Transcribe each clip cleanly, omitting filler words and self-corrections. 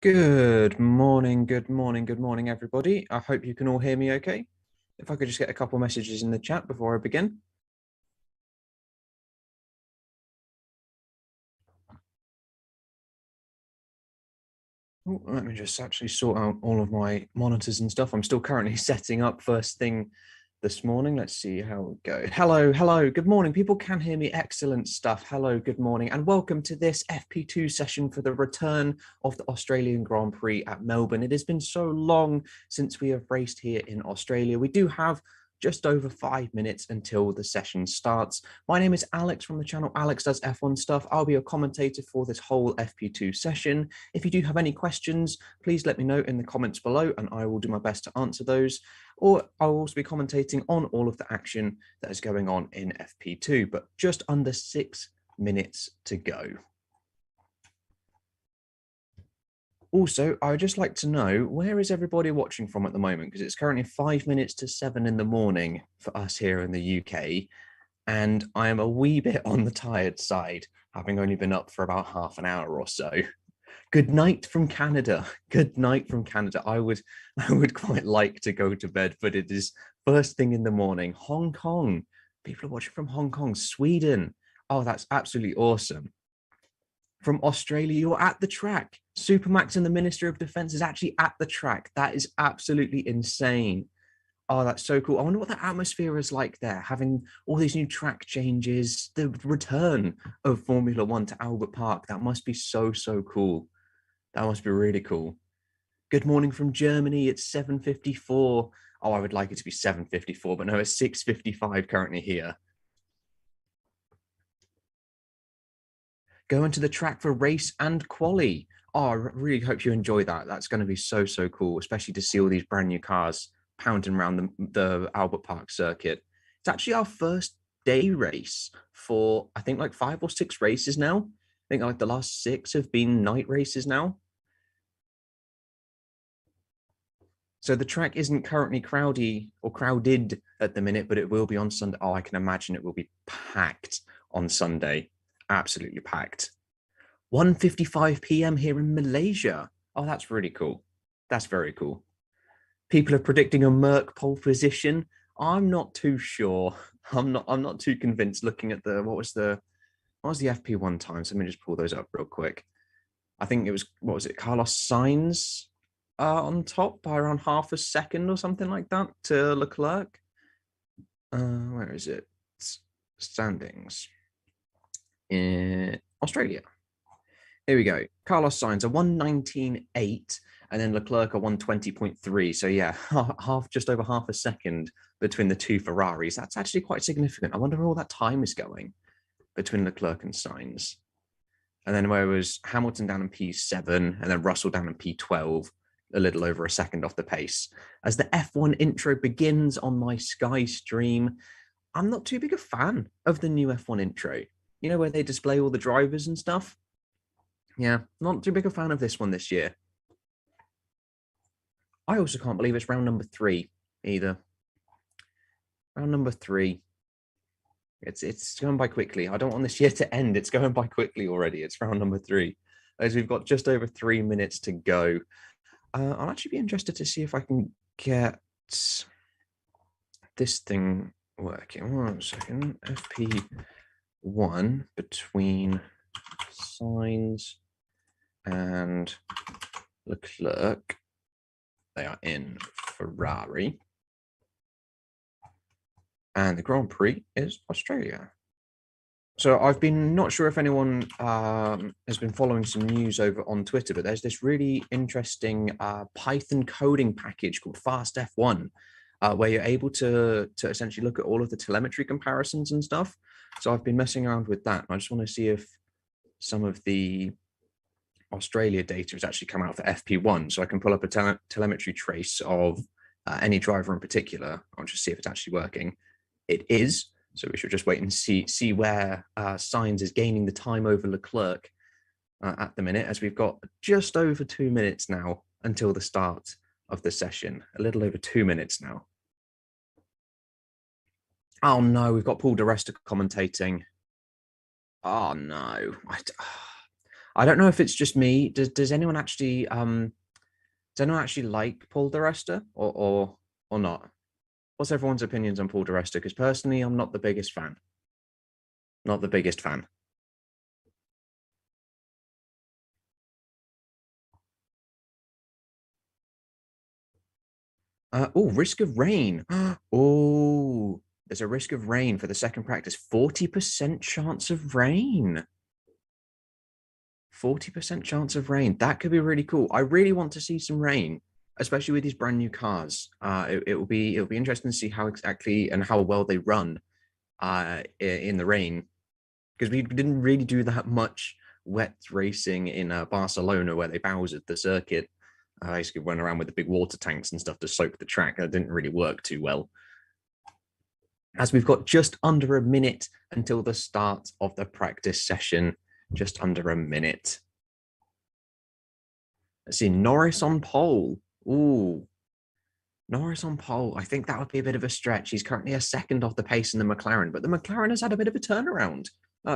Good morning, good morning, good morning, everybody. I hope you can all hear me okay. If I could just get a couple messages in the chat before I begin. Oh, let me just actually sort out all of my monitors and stuff. I'm still currently setting up first thing this morning. Let's see how it goes. Hello, good morning. People can hear me. Excellent stuff. Hello, good morning, and welcome to this FP2 session for the return of the Australian Grand Prix at Melbourne. It has been so long since we have raced here in Australia. We do have just over 5 minutes until the session starts. My name is Alex from the channel Alex Does F1 Stuff. I'll be a commentator for this whole FP2 session. If you do have any questions, please let me know in the comments below and I will do my best to answer those. Or I'll also be commentating on all of the action that is going on in FP2, but just under 6 minutes to go. Also, I would just like to know, where is everybody watching from at the moment? Because it's currently 5 minutes to 7 in the morning for us here in the UK. And I am a wee bit on the tired side, having only been up for about half an hour or so. Good night from Canada. Good night from Canada. I would quite like to go to bed, but it is first thing in the morning. Hong Kong. People are watching from Hong Kong. Sweden. Oh, that's absolutely awesome. From Australia, you're at the track. Supermax and the Minister of Defense is actually at the track. That is absolutely insane. Oh, that's so cool. I wonder what the atmosphere is like there, having all these new track changes, the return of Formula One to Albert Park. That must be so, so cool. That must be really cool. Good morning from Germany. It's 7:54. Oh, I would like it to be 7:54, but no, it's 6:55 currently here. Going to the track for race and quali. Oh, I really hope you enjoy that. That's going to be so, so cool, especially to see all these brand new cars pounding around the Albert Park circuit. It's actually our first day race for, I think, like 5 or 6 races now. I think like the last 6 have been night races now. So the track isn't currently crowded at the minute, but it will be on Sunday. Oh, I can imagine it will be packed on Sunday. Absolutely packed. 1:55 p.m. here in Malaysia. Oh, that's really cool. That's very cool. People are predicting a Merc pole position. I'm not too sure. I'm not too convinced looking at what was the FP1 times? Let me just pull those up real quick. I think it was, what was it, Carlos Sainz on top by around half a second or something like that to Leclerc. Where is it? Standings in Australia. Here we go. Carlos Sainz a 1:19.8, and then Leclerc a 1:20.3. So yeah, just over half a second between the two Ferraris. That's actually quite significant. I wonder where all that time is going between Leclerc and Sainz. And then where was Hamilton down in P7, and then Russell down in P12, a little over a second off the pace. As the F1 intro begins on my Sky stream, I'm not too big a fan of the new F1 intro. You know, where they display all the drivers and stuff? Yeah, not too big a fan of this one this year. I also can't believe it's round number 3 either. Round number 3. It's going by quickly. I don't want this year to end. It's going by quickly already. It's round number 3. As we've got just over 3 minutes to go. I'll actually be interested to see if I can get this thing working. 1 second. FP1 between Sainz and Leclerc. They are in Ferrari. And the Grand Prix is Australia. So I've been not sure if anyone has been following some news over on Twitter, but there's this really interesting Python coding package called Fast F1, where you're able to essentially look at all of the telemetry comparisons and stuff. So I've been messing around with that. I just want to see if some of the Australia data has actually come out for FP1, so I can pull up a telemetry trace of any driver in particular. I'll just see if it's actually working. It is, so we should just wait and see where Sainz is gaining the time over Leclerc at the minute, as we've got just over 2 minutes now until the start of the session. A little over 2 minutes now. Oh no, we've got Paul di Resta commentating. Oh no. I don't know if it's just me. Does anyone actually like Paul di Resta or not? What's everyone's opinions on Paul di Resta? Because personally, I'm not the biggest fan. Not the biggest fan. Oh, risk of rain. Oh, there's a risk of rain for the second practice. 40% chance of rain. 40% chance of rain. That could be really cool. I really want to see some rain, especially with these brand new cars. It'll be interesting to see how exactly and how well they run in the rain, because we didn't really do that much wet racing in Barcelona, where they bowsered the circuit. I basically went around with the big water tanks and stuff to soak the track. That didn't really work too well. As we've got just under a minute until the start of the practice session, just under a minute. Let's see, Norris on pole. Ooh, Norris on pole. I think that would be a bit of a stretch. He's currently a second off the pace in the McLaren, but the McLaren has had a bit of a turnaround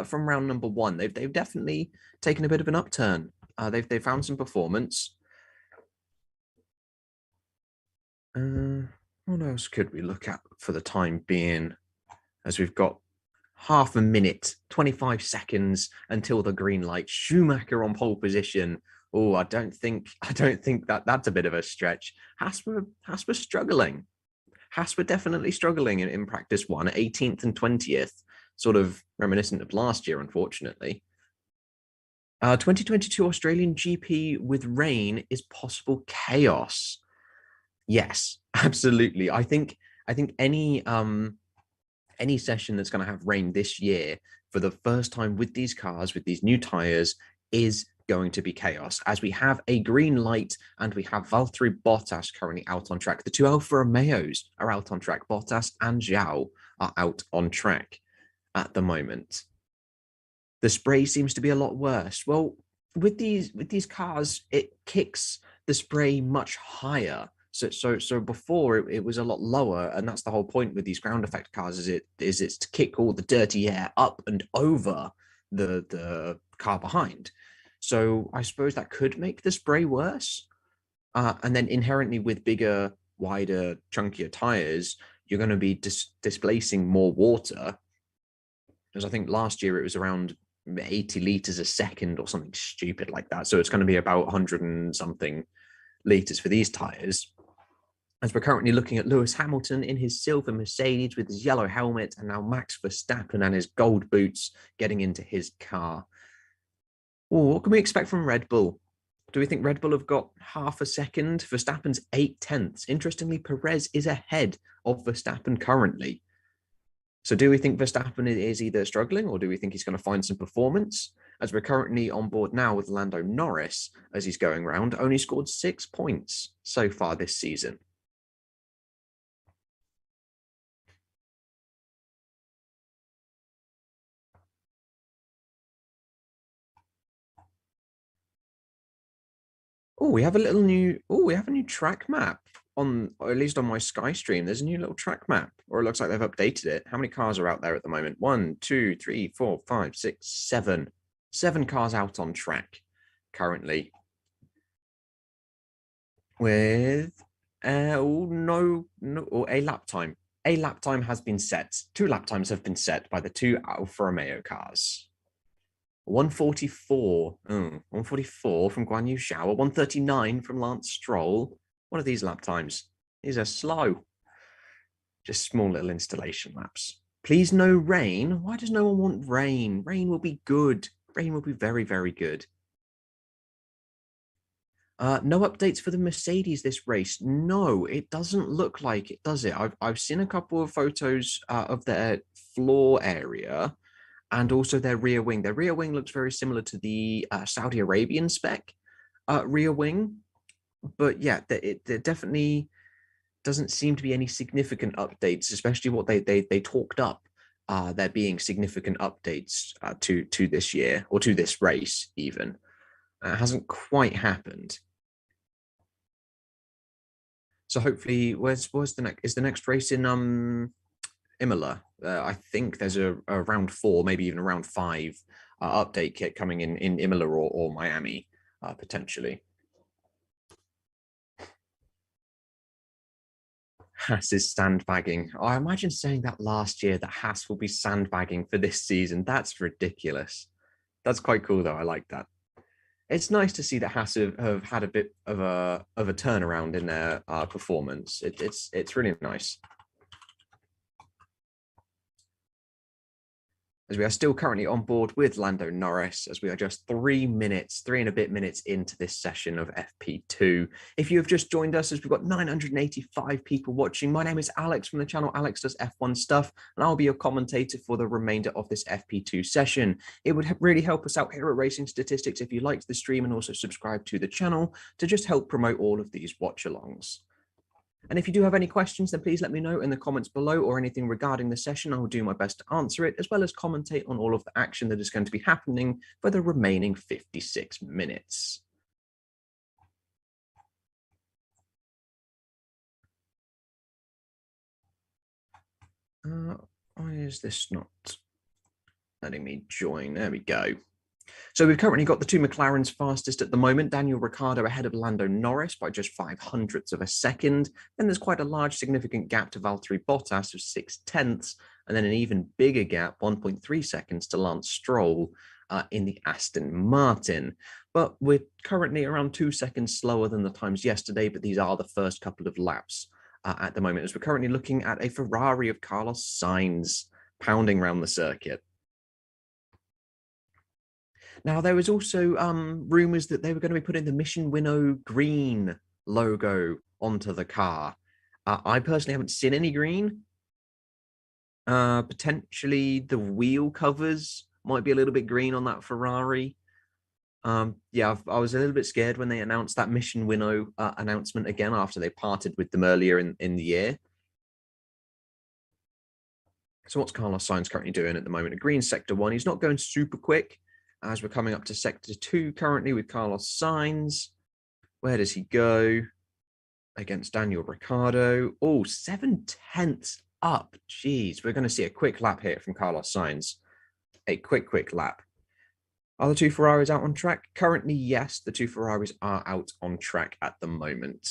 from round number one. They've definitely taken a bit of an upturn. They've found some performance. What else could we look at for the time being? As we've got half a minute, 25 seconds until the green light. Schumacher on pole position. Oh, I don't think that's a bit of a stretch. Haas were struggling. Haas were definitely struggling in practice one, 18th and 20th, sort of reminiscent of last year, unfortunately. 2022 Australian GP with rain is possible chaos. Yes, absolutely. I think any session that's going to have rain this year for the first time with these cars, with these new tires, is going to be chaos, as we have a green light and we have Valtteri Bottas currently out on track. The two Alfa Romeos are out on track. Bottas and Zhao are out on track at the moment. The spray seems to be a lot worse. Well, with these cars, it kicks the spray much higher. So before it was a lot lower, and that's the whole point with these ground effect cars. It's to kick all the dirty air up and over the car behind. So I suppose that could make the spray worse. And then inherently with bigger, wider, chunkier tires, you're going to be displacing more water. Because I think last year it was around 80 liters a second or something stupid like that. So it's going to be about 100 and something liters for these tires. As we're currently looking at Lewis Hamilton in his silver Mercedes with his yellow helmet, and now Max Verstappen and his gold boots getting into his car. Ooh, what can we expect from Red Bull? Do we think Red Bull have got half a second? Verstappen's 8/10. Interestingly, Perez is ahead of Verstappen currently. So do we think Verstappen is either struggling, or do we think he's going to find some performance? As we're currently on board now with Lando Norris, as he's going round, only scored 6 points so far this season. Oh, we have a little new. Oh, we have a new track map on, or at least on my Sky stream. There's a new little track map, or it looks like they've updated it. How many cars are out there at the moment? 1, 2, 3, 4, 5, 6, 7. 7 cars out on track currently. With oh no, or a lap time. A lap time has been set. 2 lap times have been set by the 2 Alfa Romeo cars. 144. 144 from Guan Yu Zhao. 139 from Lance Stroll. What are these lap times? These are slow. Just small little installation laps. Please no rain. Why does no one want rain? Rain will be good. Rain will be very, very good. No updates for the Mercedes this race. No, it doesn't look like it, does it? I've seen a couple of photos of their floor area and also their rear wing. Their rear wing looks very similar to the Saudi Arabian spec rear wing. But yeah, there definitely doesn't seem to be any significant updates, especially what they talked up. There being significant updates to this year, or to this race even. It hasn't quite happened. So hopefully, where's the next? Is the next race in Imola? I think there's a round 4, maybe even a round 5 update kit coming in Imola or Miami, potentially. Haas is sandbagging. Oh, I imagine saying that last year, that Haas will be sandbagging for this season. That's ridiculous. That's quite cool, though. I like that. It's nice to see that Haas have had a bit of a turnaround in their performance. It's really nice. As we are still currently on board with Lando Norris, as we are just 3 and a bit minutes into this session of FP2. If you have just joined us, as we've got 985 people watching, my name is Alex from the channel Alex Does F1 Stuff, and I'll be your commentator for the remainder of this FP2 session. It would really help us out here at Racing Statistics if you liked the stream and also subscribe to the channel to just help promote all of these watch-alongs. And if you do have any questions, then please let me know in the comments below, or anything regarding the session. I will do my best to answer it, as well as commentate on all of the action that is going to be happening for the remaining 56 minutes. Why is this not letting me join? There we go. So we've currently got the two McLarens fastest at the moment. Daniel Ricciardo ahead of Lando Norris by just 0.05 of a second. Then there's quite a large significant gap to Valtteri Bottas of 0.6, and then an even bigger gap, 1.3 seconds, to Lance Stroll in the Aston Martin. But we're currently around 2 seconds slower than the times yesterday, but these are the first couple of laps at the moment, as we're currently looking at a Ferrari of Carlos Sainz pounding around the circuit. Now, there was also rumors that they were going to be putting the Mission Winnow green logo onto the car. I personally haven't seen any green. Potentially the wheel covers might be a little bit green on that Ferrari. Yeah, I was a little bit scared when they announced that Mission Winnow announcement again after they parted with them earlier in the year. So what's Carlos Sainz currently doing at the moment? A green sector 1. He's not going super quick, as we're coming up to sector 2 currently with Carlos Sainz. Where does he go? Against Daniel Ricciardo. Oh, 0.7 up. Jeez, we're going to see a quick lap here from Carlos Sainz. A quick lap. Are the two Ferraris out on track? Currently, yes, the two Ferraris are out on track at the moment.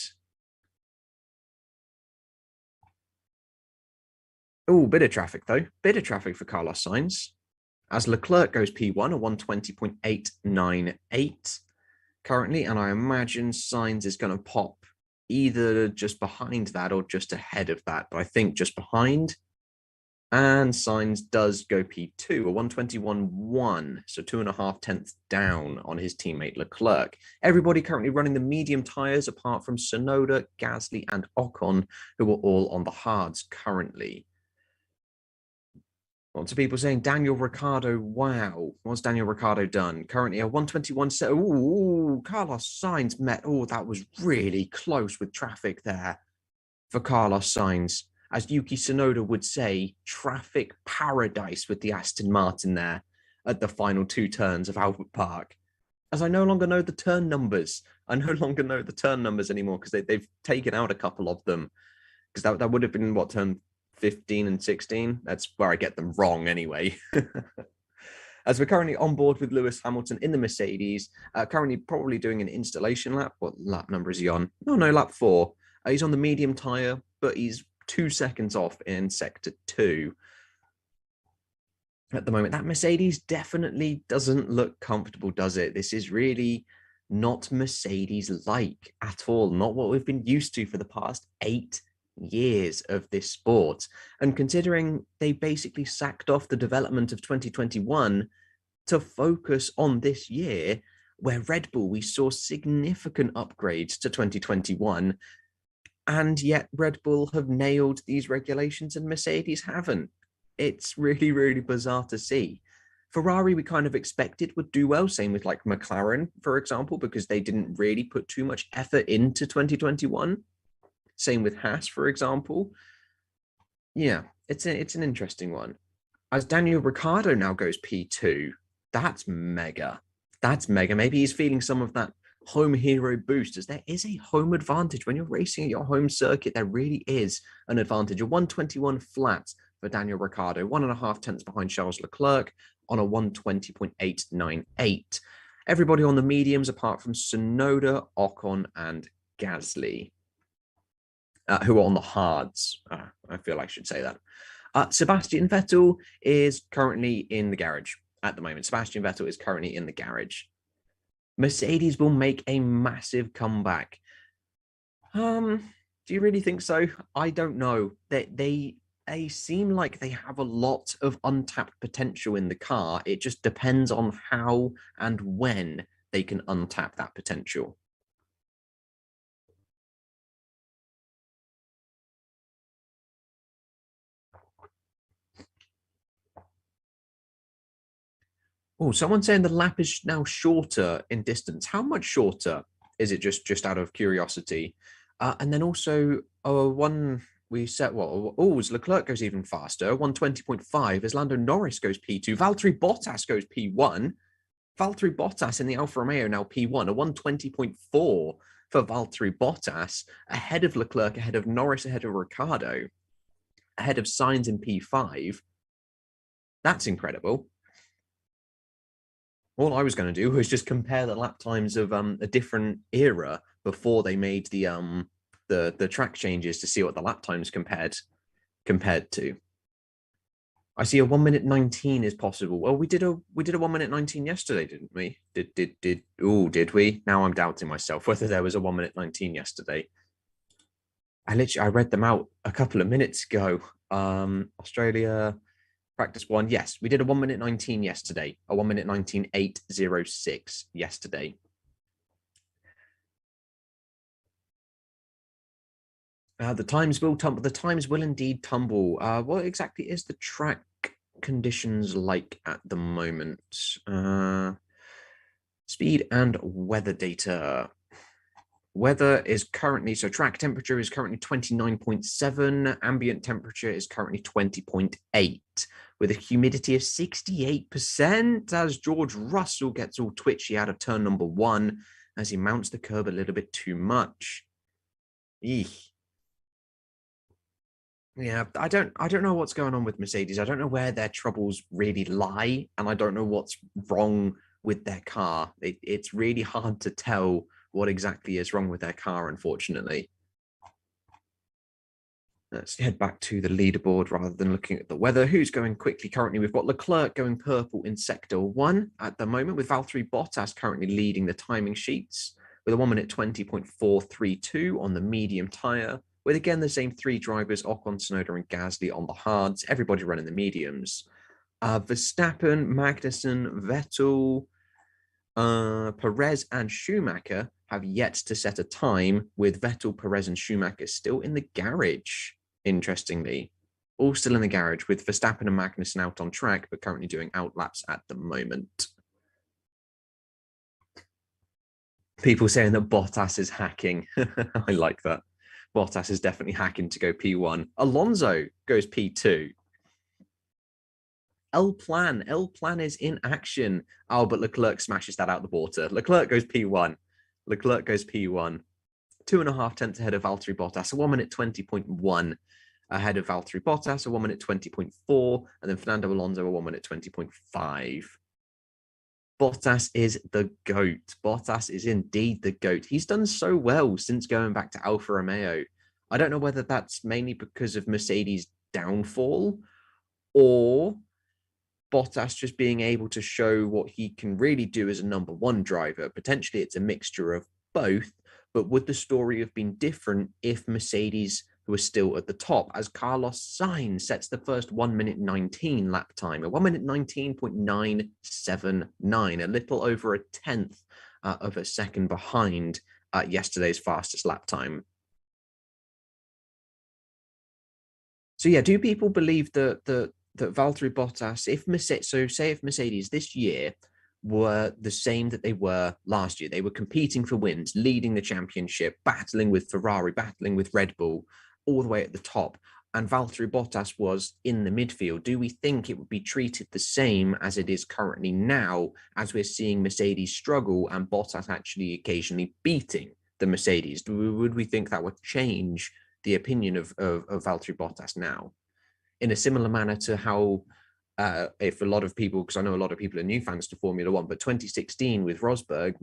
Oh, bit of traffic, though. Bit of traffic for Carlos Sainz, as Leclerc goes P1, a 120.898 currently, and I imagine Sainz is going to pop either just behind that or just ahead of that, but I think just behind. And Sainz does go P2, a 121.1, so 2.5 tenths down on his teammate Leclerc. Everybody currently running the medium tyres, apart from Tsunoda, Gasly, and Ocon, who are all on the hards currently. Lots of people saying Daniel Ricciardo, wow. What's Daniel Ricciardo done? Currently a 121. Ooh, Carlos Sainz met. Oh, that was really close with traffic there for Carlos Sainz. As Yuki Tsunoda would say, traffic paradise with the Aston Martin there at the final 2 turns of Albert Park. As I no longer know the turn numbers. I no longer know the turn numbers anymore, because they've taken out a couple of them. Because that would have been, what, turn 15 and 16. That's where I get them wrong anyway. As we're currently on board with Lewis Hamilton in the Mercedes, currently probably doing an installation lap. What lap number is he on? Oh no, lap 4. He's on the medium tyre, but he's 2 seconds off in sector 2 at the moment. That Mercedes definitely doesn't look comfortable, does it? This is really not Mercedes-like at all. Not what we've been used to for the past 8 years of this sport. And considering they basically sacked off the development of 2021 to focus on this year, where Red Bull, we saw significant upgrades to 2021, and yet Red Bull have nailed these regulations and Mercedes haven't. It's really, really bizarre to see. Ferrari, we kind of expected would do well, same with like McLaren, for example, because they didn't really put too much effort into 2021. Same with Haas, for example. Yeah, it's an interesting one. As Daniel Ricciardo now goes P2, that's mega. That's mega. Maybe he's feeling some of that home hero boost, as there is a home advantage when you're racing at your home circuit. There really is an advantage. A 121 flat for Daniel Ricciardo, 1.5 tenths behind Charles Leclerc on a 120.898. Everybody on the mediums, apart from Tsunoda, Ocon, and Gasly, who are on the hards. I feel I should say that. Sebastian Vettel is currently in the garage at the moment. Sebastian Vettel is currently in the garage. Mercedes will make a massive comeback. Do you really think so? I don't know. They seem like they have a lot of untapped potential in the car. It just depends on how and when they can untap that potential. Oh, someone's saying the lap is now shorter in distance. How much shorter is it? Just out of curiosity. And then also, one we set what? Oh, as Leclerc goes even faster, 120.5. As Lando Norris goes P2, Valtteri Bottas goes P1. Valtteri Bottas in the Alfa Romeo now P1, a 120.4 for Valtteri Bottas, ahead of Leclerc, ahead of Norris, ahead of Ricciardo, ahead of Sainz in P5. That's incredible. All I was going to do was just compare the lap times of a different era before they made the track changes to see what the lap times compared to. I see a 1:19 is possible. Well, we did a 1:19 yesterday, didn't we? Did we? Now I'm doubting myself whether there was a 1:19 yesterday. I read them out a couple of minutes ago. Australia practice one. Yes, we did a 1:19 yesterday. A 1:19.806 yesterday. The times will tumble. The times will indeed tumble. What exactly is the track conditions like at the moment? Speed and weather data. Weather is currently, so track temperature is currently 29.7. Ambient temperature is currently 20.8 with a humidity of 68% as George Russell gets all twitchy out of turn number 1 as he mounts the curb a little bit too much. Eek. Yeah, I don't know what's going on with Mercedes. I don't know where their troubles really lie, and I don't know what's wrong with their car. It's really hard to tell what exactly is wrong with their car, unfortunately. Let's head back to the leaderboard rather than looking at the weather. Who's going quickly currently? We've got Leclerc going purple in sector 1 at the moment, with Valtteri Bottas currently leading the timing sheets with a 1:20.432 on the medium tyre, with again the same 3 drivers, Ocon, Tsunoda and Gasly on the hards, everybody running the mediums. Verstappen, Magnussen, Vettel, Perez and Schumacher have yet to set a time, with Vettel, Perez and Schumacher still in the garage, interestingly. All still in the garage, with Verstappen and Magnussen out on track, but currently doing outlaps at the moment. People saying that Bottas is hacking. I like that. Bottas is definitely hacking to go P1. Alonso goes P2. Alpine is in action. Oh, but Leclerc smashes that out the water. Leclerc goes P1. 2.5 tenths ahead of Valtteri Bottas. A 1:20.1 ahead of Valtteri Bottas. A 1:20.4, and then Fernando Alonso a 1:20.5. Bottas is the GOAT. Bottas is indeed the GOAT. He's done so well since going back to Alfa Romeo. I don't know whether that's mainly because of Mercedes' downfall or Bottas just being able to show what he can really do as a number 1 driver. Potentially it's a mixture of both, but would the story have been different if Mercedes were still at the top, as Carlos Sainz sets the first 1:19 lap time, a 1:19.979, a little over a tenth of a second behind yesterday's fastest lap time. So yeah, do people believe that Valtteri Bottas, if Mercedes this year were the same that they were last year, they were competing for wins, leading the championship, battling with Ferrari, battling with Red Bull, all the way at the top, and Valtteri Bottas was in the midfield, do we think it would be treated the same as it is currently now, as we're seeing Mercedes struggle and Bottas actually occasionally beating the Mercedes? Would we think that would change the opinion of Valtteri Bottas now? in a similar manner to how, if a lot of people, because I know a lot of people are new fans to Formula One, but 2016 with Rosberg,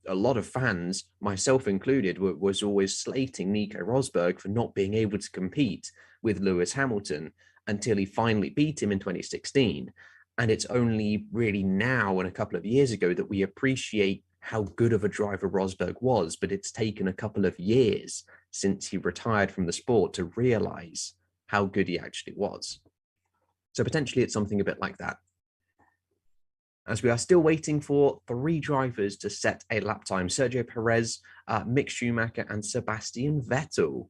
a lot of fans, myself included, was always slating Nico Rosberg for not being able to compete with Lewis Hamilton until he finally beat him in 2016. And it's only really now and a couple of years ago that we appreciate how good of a driver Rosberg was, but it's taken a couple of years since he retired from the sport to realize how good he actually was. So potentially it's something a bit like that. As we are still waiting for 3 drivers to set a lap time: Sergio Perez, Mick Schumacher, and Sebastian Vettel.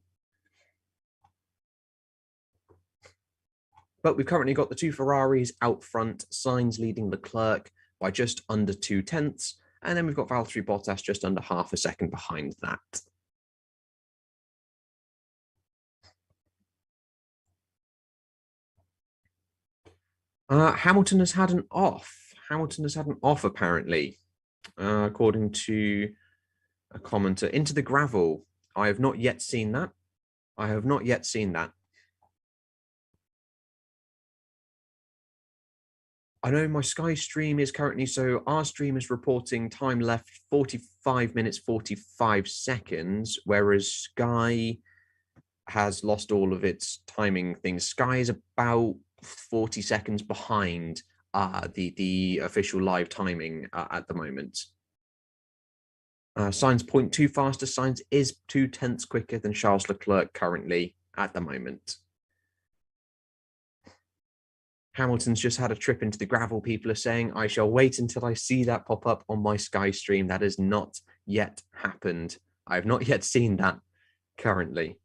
But we've currently got the 2 Ferraris out front, Sainz leading Leclerc by just under 2 tenths, and then we've got Valtteri Bottas just under half a second behind that. Hamilton has had an off. Hamilton has had an off, apparently, according to a commenter. Into the gravel. I have not yet seen that. I have not yet seen that. I know my Sky stream is currently, so our stream is reporting time left 45 minutes, 45 seconds, whereas Sky has lost all of its timing things. Sky is about 40 seconds behind the official live timing at the moment. Sainz 0.2 faster. Sainz is 2 tenths quicker than Charles Leclerc currently at the moment. Hamilton's just had a trip into the gravel. People are saying, I shall wait until I see that pop up on my Sky stream. That has not yet happened. I have not yet seen that currently.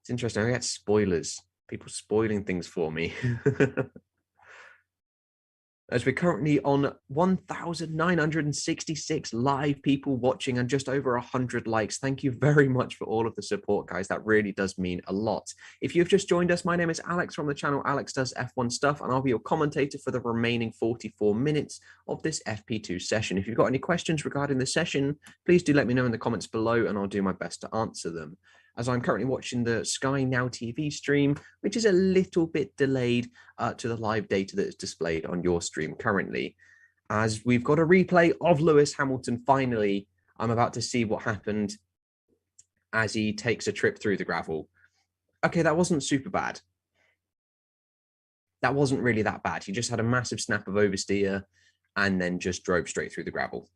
It's interesting. I get spoilers. People spoiling things for me. As we're currently on 1,966 live people watching and just over 100 likes. Thank you very much for all of the support, guys. That really does mean a lot. If you've just joined us, my name is Alex from the channel Alex Does F1 Stuff, and I'll be your commentator for the remaining 44 minutes of this FP2 session. If you've got any questions regarding the session, please do let me know in the comments below, and I'll do my best to answer them. As I'm currently watching the Sky Now TV stream, which is a little bit delayed to the live data that is displayed on your stream currently. As we've got a replay of Lewis Hamilton finally, I'm about to see what happened as he takes a trip through the gravel. Okay, that wasn't super bad. That wasn't really that bad. He just had a massive snap of oversteer and then just drove straight through the gravel.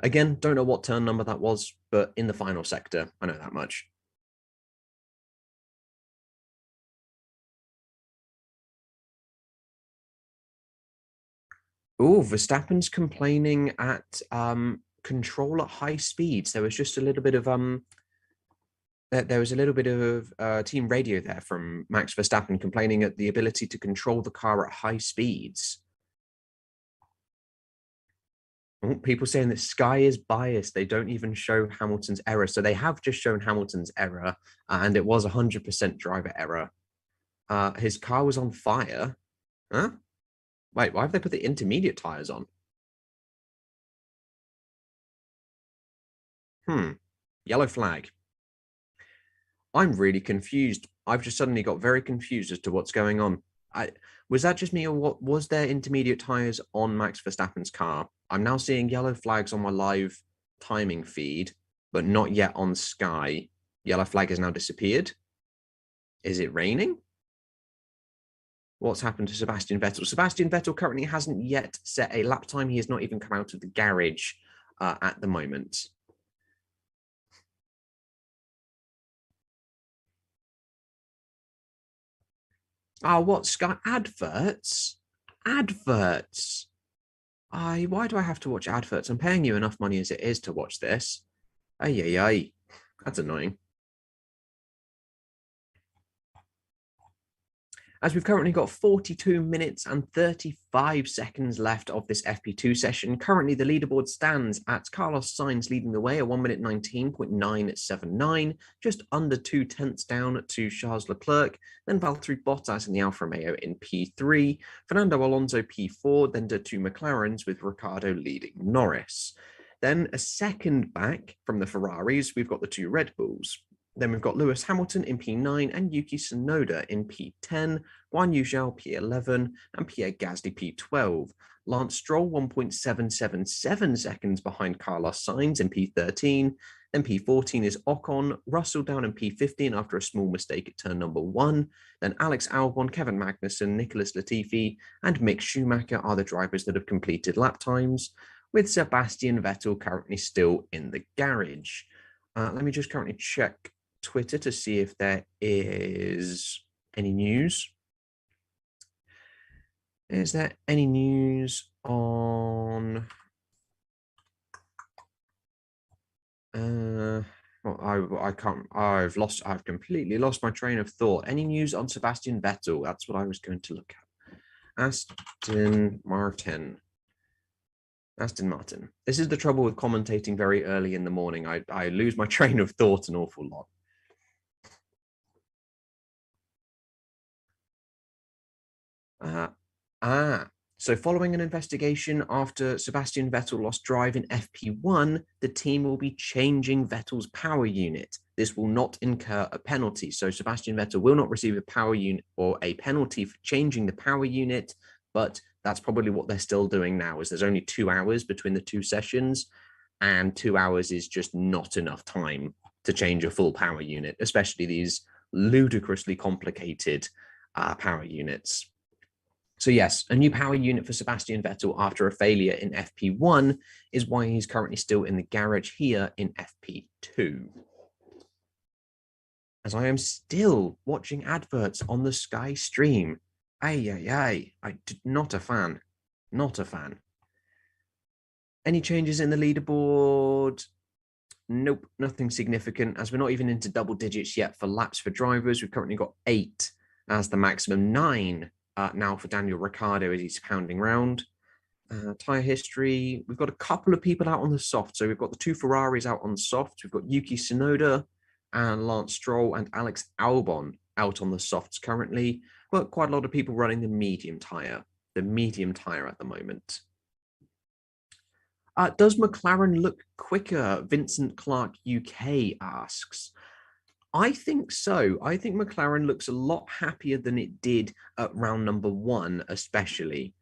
Again, don't know what turn number that was, but in the final sector, I know that much. Oh, Verstappen's complaining at control at high speeds. There was just a little bit of team radio there from Max Verstappen complaining at the ability to control the car at high speeds. People saying that Sky is biased. They don't even show Hamilton's error. So they have just shown Hamilton's error, and it was 100% driver error. His car was on fire. Huh? Wait, why have they put the intermediate tires on? Yellow flag. I'm really confused. I've just suddenly got very confused as to what's going on. Was that just me, or what was there intermediate tires on Max Verstappen's car? I'm now seeing yellow flags on my live timing feed, but not yet on Sky. Yellow flag has now disappeared. Is it raining? What's happened to Sebastian Vettel? Sebastian Vettel currently hasn't yet set a lap time. He has not even come out of the garage at the moment. Oh, what, Sky? Adverts? Adverts? Why do I have to watch adverts? I'm paying you enough money as it is to watch this. Ay. That's annoying. As we've currently got 42 minutes and 35 seconds left of this FP2 session. Currently, the leaderboard stands at Carlos Sainz leading the way at 1 minute 19.979, just under 2 tenths down to Charles Leclerc, then Valtteri Bottas in the Alfa Romeo in P3, Fernando Alonso P4, then the 2 McLarens with Ricciardo leading Norris. Then a second back from the Ferraris, we've got the 2 Red Bulls. Then we've got Lewis Hamilton in P9 and Yuki Tsunoda in P10, Guan Yu Zhao P11 and Pierre Gasly P12. Lance Stroll 1.777 seconds behind Carlos Sainz in P13. Then P14 is Ocon, Russell down in P15 after a small mistake at turn number 1. Then Alex Albon, Kevin Magnussen, Nicholas Latifi and Mick Schumacher are the drivers that have completed lap times, with Sebastian Vettel currently still in the garage. Let me just currently check Twitter to see if there is any news. Is there any news on I can't, I've completely lost my train of thought. Any news on Sebastian Vettel? That's what I was going to look at. Aston Martin. This is the trouble with commentating very early in the morning. I lose my train of thought an awful lot. So following an investigation after Sebastian Vettel lost drive in FP1, the team will be changing Vettel's power unit. This will not incur a penalty. So Sebastian Vettel will not receive a power unit or a penalty for changing the power unit, but that's probably what they're still doing now, is there's only 2 hours between the two sessions, and 2 hours is just not enough time to change a full power unit, especially these ludicrously complicated power units. So yes, a new power unit for Sebastian Vettel after a failure in FP1 is why he's currently still in the garage here in FP2. As I am still watching adverts on the Sky stream. Not a fan. Not a fan. Any changes in the leaderboard? Nope, nothing significant, as we're not even into double digits yet for laps for drivers. We've currently got 8 as the maximum, 9 now for Daniel Ricciardo as he's pounding round. Tyre history, we've got a couple of people out on the soft. So we've got the 2 Ferraris out on the soft. We've got Yuki Tsunoda and Lance Stroll and Alex Albon out on the softs currently, but quite a lot of people running the medium tyre at the moment. Does McLaren look quicker? Vincent Clark UK asks. I think so. I think McLaren looks a lot happier than it did at round number 1, especially.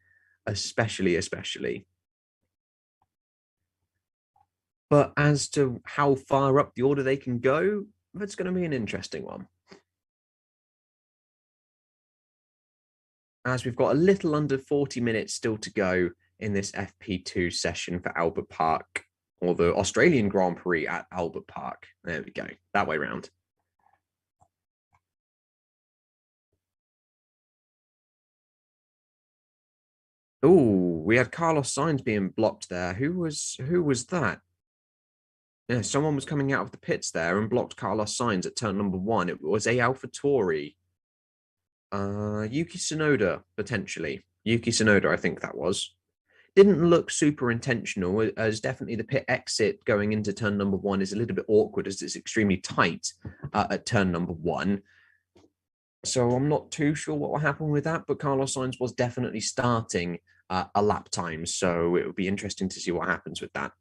But as to how far up the order they can go, that's going to be an interesting one. As we've got a little under 40 minutes still to go in this FP2 session for Albert Park, or the Australian Grand Prix at Albert Park. There we go, that way round. Oh, we had Carlos Sainz being blocked there. Who was that? Yeah, someone was coming out of the pits there and blocked Carlos Sainz at turn number 1. It was a AlphaTauri. Yuki Tsunoda, potentially. Yuki Tsunoda, I think that was. Didn't look super intentional, as definitely the pit exit going into turn number 1 is a little bit awkward, as it's extremely tight at turn number 1. So I'm not too sure what will happen with that, but Carlos Sainz was definitely starting a lap time, so it would be interesting to see what happens with that.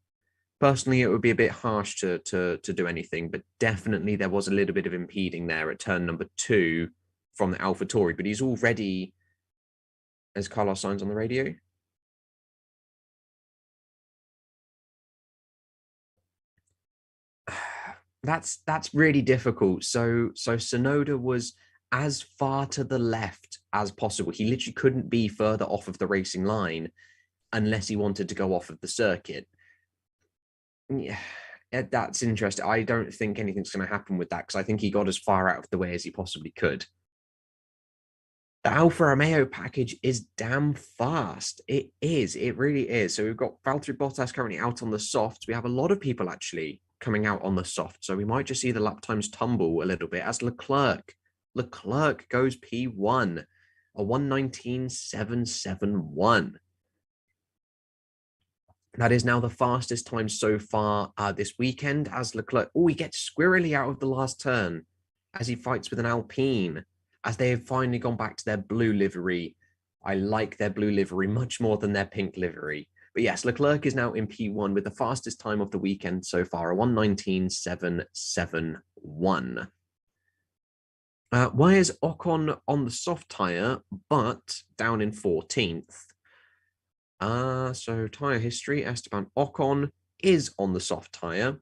Personally, it would be a bit harsh to do anything, but definitely there was a little bit of impeding there at turn number 2 from the AlphaTauri, but he's already, as Carlos Sainz on the radio. That's really difficult. So Tsunoda was as far to the left as possible. He literally couldn't be further off of the racing line unless he wanted to go off of the circuit. Yeah, that's interesting. I don't think anything's going to happen with that, because I think he got as far out of the way as he possibly could. The Alfa Romeo package is damn fast. It is. It really is. So we've got Valtteri Bottas currently out on the softs. We have a lot of people actually coming out on the soft. So we might just see the lap times tumble a little bit as Leclerc goes P1, a 1:19.771. That is now the fastest time so far this weekend, as Leclerc, he gets squirrely out of the last turn as he fights with an Alpine, as they have finally gone back to their blue livery. I like their blue livery much more than their pink livery. But yes, Leclerc is now in P1 with the fastest time of the weekend so far, a 1:19.771. 1. Why is Ocon on the soft tyre, but down in 14th? So tyre history, Esteban Ocon is on the soft tyre.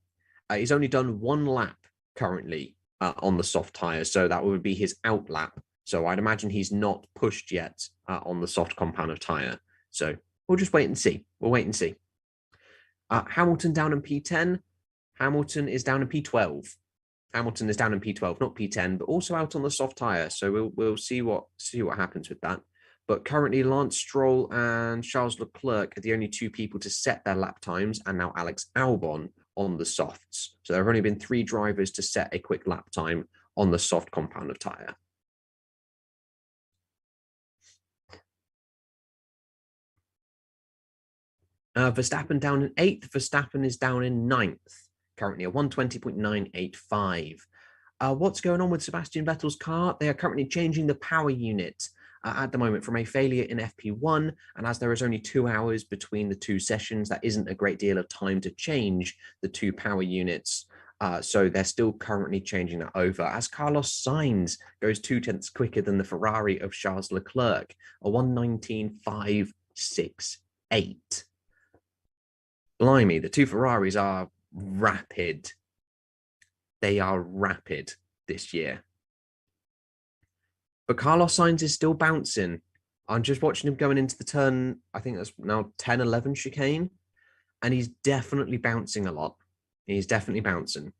He's only done 1 lap currently on the soft tyre, so that would be his out lap. So I'd imagine he's not pushed yet on the soft compound of tyre. So we'll just wait and see. We'll wait and see. Hamilton down in P10. Hamilton is down in P12. Hamilton is down in P12, not P10, but also out on the soft tyre. So we'll see what happens with that. But currently, Lance Stroll and Charles Leclerc are the only 2 people to set their lap times, and now Alex Albon on the softs. So there have only been 3 drivers to set a quick lap time on the soft compound of tyre. Verstappen down in 8th. Verstappen is down in 9th, currently a 120.985. What's going on with Sebastian Vettel's car? They are currently changing the power unit at the moment from a failure in FP1. And as there is only 2 hours between the 2 sessions, that isn't a great deal of time to change the 2 power units. So they're still currently changing that over as Carlos Sainz goes 0.2 quicker than the Ferrari of Charles Leclerc, a 119.568. Blimey, the 2 Ferraris are rapid. They are rapid this year. But Carlos Sainz is still bouncing. I'm just watching him going into the turn, I think that's now 10, 11 chicane. And he's definitely bouncing a lot. He's definitely bouncing.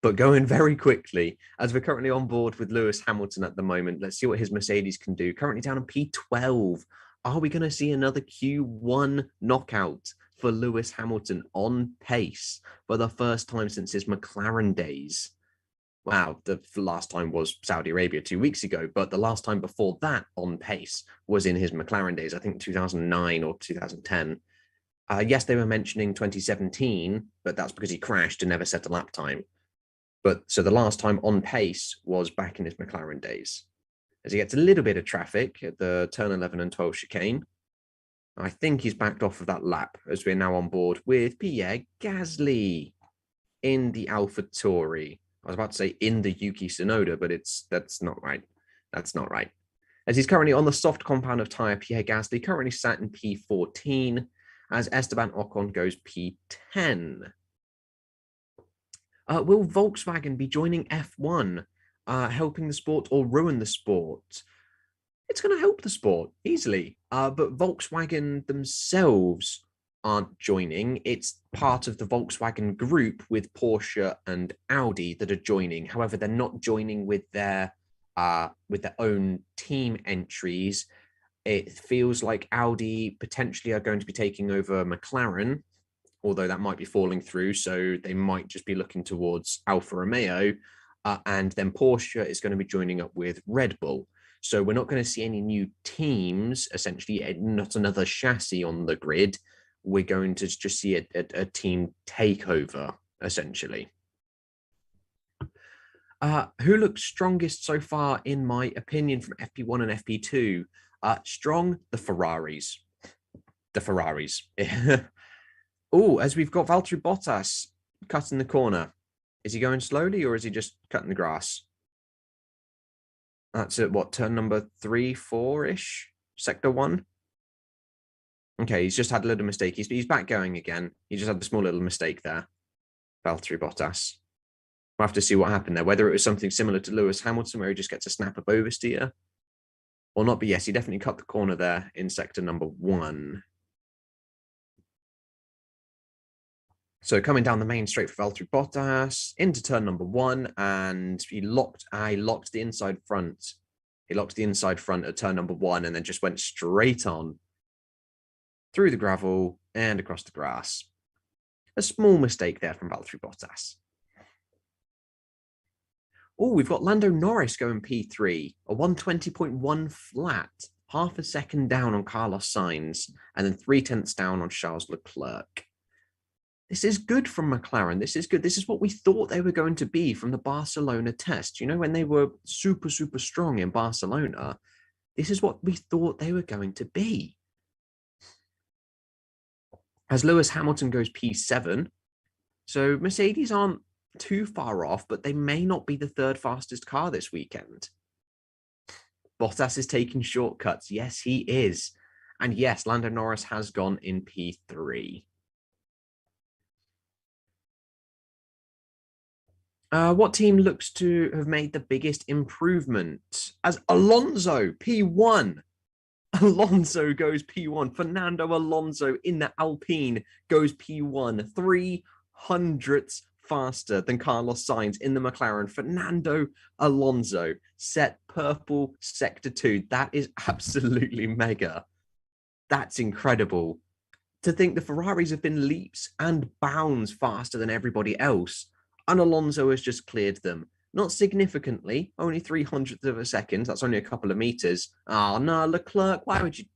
But going very quickly, as we're currently on board with Lewis Hamilton at the moment. Let's see what his Mercedes can do. Currently down in P12. Are we going to see another Q1 knockout for Lewis Hamilton on pace for the first time since his McLaren days? Wow, the last time was Saudi Arabia 2 weeks ago, but the last time before that on pace was in his McLaren days, I think 2009 or 2010. Yes, they were mentioning 2017, but that's because he crashed and never set a lap time. But so the last time on pace was back in his McLaren days. As he gets a little bit of traffic at the turn 11 and 12 chicane, I think he's backed off of that lap as we're now on board with Pierre Gasly in the AlphaTauri. I was about to say in the Yuki Tsunoda, but that's not right. That's not right. As he's currently on the soft compound of tyre, Pierre Gasly currently sat in P14 as Esteban Ocon goes P10. Will Volkswagen be joining F1, helping the sport or ruin the sport? It's going to help the sport easily, but Volkswagen themselves aren't joining. It's part of the Volkswagen group with Porsche and Audi that are joining. However, they're not joining with their own team entries. It feels like Audi potentially are going to be taking over McLaren, although that might be falling through. So they might just be looking towards Alfa Romeo, and then Porsche is going to be joining up with Red Bull. So we're not going to see any new teams, essentially, not another chassis on the grid. We're going to just see a team takeover, essentially. Who looks strongest so far, in my opinion, from FP1 and FP2? Strong, the Ferraris. The Ferraris. Oh, as we've got Valtteri Bottas cutting the corner. Is he going slowly or is he just cutting the grass? That's at what, turn number 3, 4-ish? Sector 1? Okay, he's just had a little mistake. He's back going again. He just had a small little mistake there. Valtteri Bottas. We'll have to see what happened there. Whether it was something similar to Lewis Hamilton where he just gets a snap of oversteer or not. But yes, he definitely cut the corner there in sector number 1. So coming down the main straight for Valtteri Bottas into turn number 1, and he locked the inside front. He locked the inside front at turn number 1 and then just went straight on through the gravel and across the grass. A small mistake there from Valtteri Bottas. Oh, we've got Lando Norris going P3, a 120.1 flat, half a second down on Carlos Sainz, and then 0.3 down on Charles Leclerc. This is good from McLaren. This is good. This is what we thought they were going to be from the Barcelona test. You know, when they were super, super strong in Barcelona, this is what we thought they were going to be. As Lewis Hamilton goes P7, so Mercedes aren't too far off, but they may not be the third fastest car this weekend. Bottas is taking shortcuts. Yes, he is. And yes, Lando Norris has gone in P3. What team looks to have made the biggest improvement? As Alonso, P1. Alonso goes P1. Fernando Alonso in the Alpine goes P1. 300ths faster than Carlos Sainz in the McLaren. Fernando Alonso set purple sector 2. That is absolutely mega. That's incredible. To think the Ferraris have been leaps and bounds faster than everybody else, and Alonso has just cleared them. Not significantly, only 300ths of a second. That's only a couple of meters. Oh, no, Leclerc, why would you?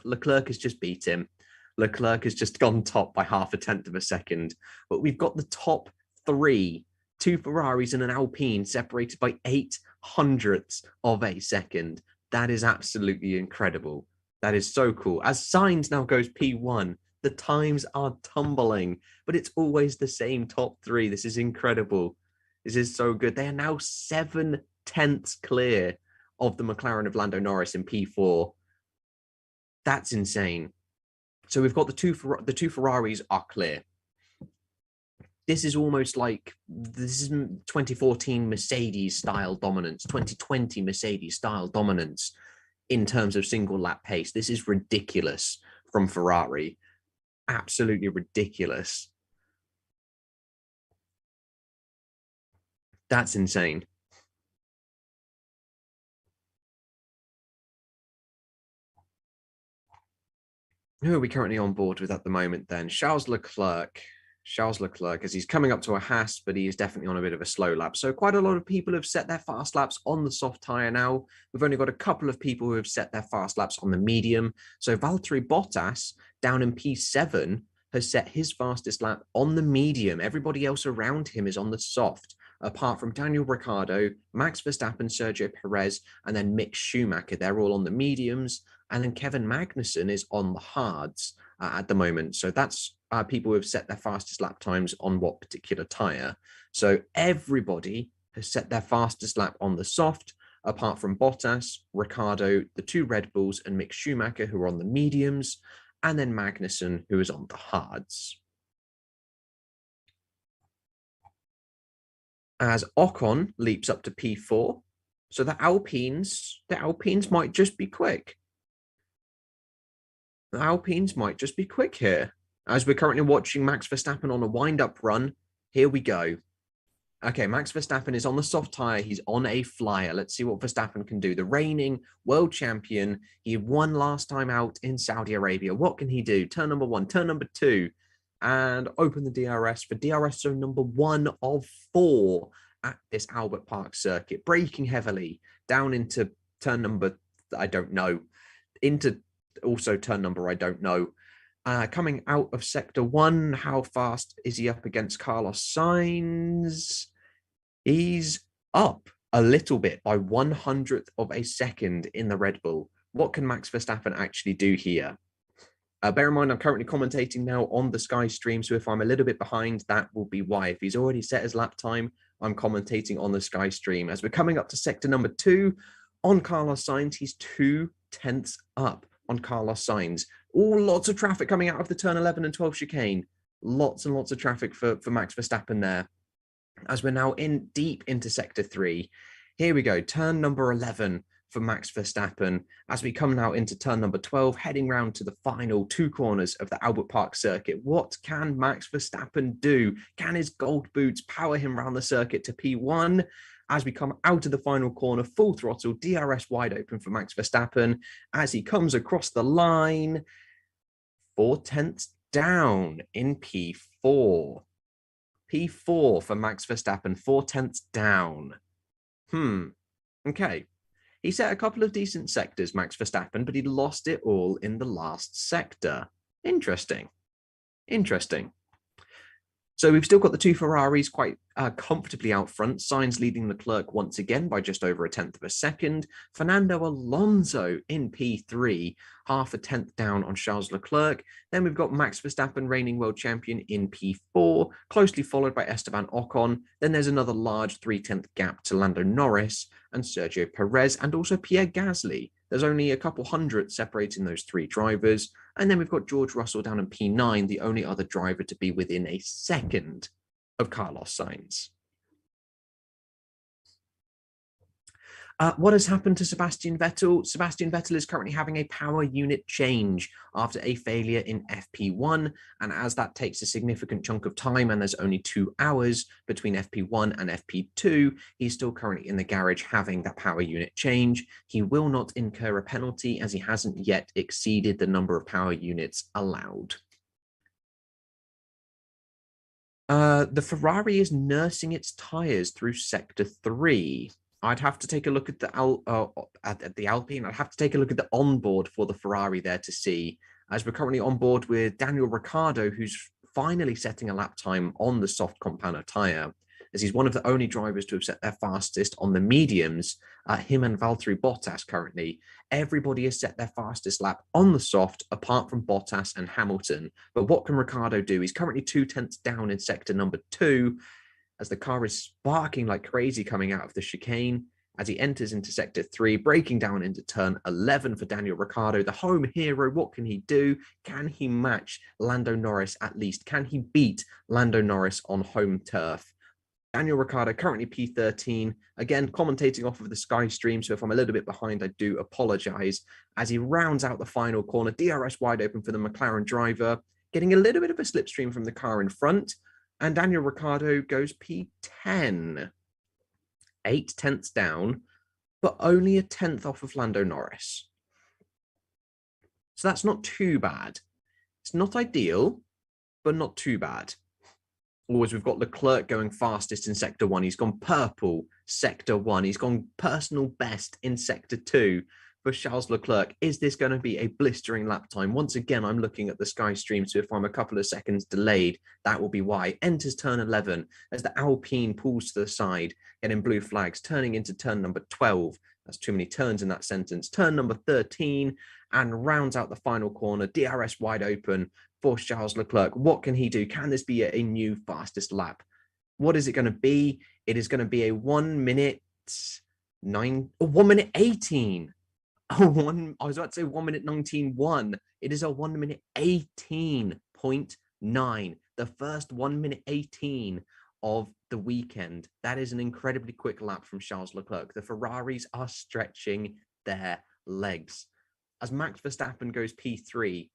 Leclerc has just beat him. Leclerc has just gone top by 0.5 of a second. But we've got the top three, two Ferraris and an Alpine, separated by 800ths of a second. That is absolutely incredible. That is so cool. As Sainz now goes P1, the times are tumbling, but it's always the same top three. This is incredible. This is so good. They are now 7/10ths clear of the McLaren of Lando Norris in P4. That's insane. So we've got the two Ferraris are clear. This is almost like this is 2014 Mercedes style dominance, 2020 Mercedes style dominance in terms of single lap pace. This is ridiculous from Ferrari. Absolutely ridiculous. That's insane. Who are we currently on board with at the moment then? Charles Leclerc. Charles Leclerc, as he's coming up to a Haas, but he is definitely on a bit of a slow lap. So quite a lot of people have set their fast laps on the soft tyre now. We've only got a couple of people who have set their fast laps on the medium. So Valtteri Bottas, down in P7, has set his fastest lap on the medium. Everybody else around him is on the soft, apart from Daniel Ricciardo, Max Verstappen, Sergio Perez, and then Mick Schumacher. They're all on the mediums. And then Kevin Magnussen is on the hards at the moment. So that's people who have set their fastest lap times on what particular tyre. So everybody has set their fastest lap on the soft, apart from Bottas, Ricciardo, the two Red Bulls, and Mick Schumacher, who are on the mediums, and then Magnussen, who is on the hards. As Ocon leaps up to P4, so the Alpines might just be quick. The Alpines might just be quick here. As we're currently watching Max Verstappen on a wind-up run, here we go. Okay, Max Verstappen is on the soft tyre. He's on a flyer. Let's see what Verstappen can do. The reigning world champion. He won last time out in Saudi Arabia. What can he do? Turn number 1, turn number 2, and open the DRS for DRS zone number 1 of 4 at this Albert Park circuit. Braking heavily down into turn number, I don't know, into also turn number, I don't know. Coming out of sector 1, how fast is he up against Carlos Sainz? He's up a little bit by 100th of a second in the Red Bull. What can Max Verstappen actually do here? Bear in mind, I'm currently commentating now on the Sky stream, so if I'm a little bit behind, that will be why. If he's already set his lap time, I'm commentating on the Sky stream. As we're coming up to sector number 2, on Carlos Sainz, he's 2/10ths up on Carlos Sainz. Lots of traffic coming out of the turn 11 and 12 chicane. Lots and lots of traffic for Max Verstappen there. As we're now in deep into sector 3, here we go. Turn number 11 for Max Verstappen. As we come now into turn number 12, heading round to the final 2 corners of the Albert Park circuit. What can Max Verstappen do? Can his gold boots power him around the circuit to P1? As we come out of the final corner, full throttle, DRS wide open for Max Verstappen. As he comes across the line, 4/10ths down in P4. P4 for Max Verstappen, 4/10ths down. Okay. He set a couple of decent sectors, Max Verstappen, but he lost it all in the last sector. Interesting. So we've still got the two Ferraris quite comfortably out front. Sainz leading Leclerc once again by just over a tenth of a second. Fernando Alonso in P3, half a tenth down on Charles Leclerc. Then we've got Max Verstappen, reigning world champion, in P4, closely followed by Esteban Ocon. Then there's another large 3/10 gap to Lando Norris and Sergio Perez, and also Pierre Gasly. There's only a couple hundred separating those three drivers. And then we've got George Russell down in P9, the only other driver to be within a second of Carlos Sainz. What has happened to Sebastian Vettel? Sebastian Vettel is currently having a power unit change after a failure in FP1. And as that takes a significant chunk of time and there's only 2 hours between FP1 and FP2, he's still currently in the garage having that power unit change. He will not incur a penalty as he hasn't yet exceeded the number of power units allowed. The Ferrari is nursing its tyres through Sector 3. I'd have to take a look at the Alpine. I'd have to take a look at the onboard for the Ferrari there to see, as we're currently on board with Daniel Ricciardo, who's finally setting a lap time on the soft compound tyre, as he's one of the only drivers to have set their fastest on the mediums. Him and Valtteri Bottas currently. Everybody has set their fastest lap on the soft, apart from Bottas and Hamilton. But what can Ricciardo do? He's currently 2/10 down in sector number 2, as the car is sparking like crazy coming out of the chicane, as he enters into sector 3, breaking down into turn 11 for Daniel Ricciardo, the home hero. What can he do? Can he match Lando Norris at least? Can he beat Lando Norris on home turf? Daniel Ricciardo currently P13, again commentating off of the Sky stream, so if I'm a little bit behind, I do apologise, as he rounds out the final corner, DRS wide open for the McLaren driver, getting a little bit of a slipstream from the car in front, and Daniel Ricciardo goes P10, 8/10 down, but only a tenth off of Lando Norris. So that's not too bad. It's not ideal, but not too bad. Always, we've got Leclerc going fastest in sector 1. He's gone purple sector 1. He's gone personal best in sector 2 for Charles Leclerc. Is this going to be a blistering lap time? Once again, I'm looking at the Sky stream, so if I'm a couple of seconds delayed, that will be why. Enters turn 11 as the Alpine pulls to the side, getting blue flags, turning into turn number 12. That's too many turns in that sentence. Turn number 13, and rounds out the final corner, DRS wide open for Charles Leclerc. What can he do? Can this be a new fastest lap? What is it going to be? It is going to be a 1 minute 1 minute 18. I was about to say 1 minute 19.1. It is a 1 minute 18.9. The first 1 minute 18 of the weekend. That is an incredibly quick lap from Charles Leclerc. The Ferraris are stretching their legs. As Max Verstappen goes P3,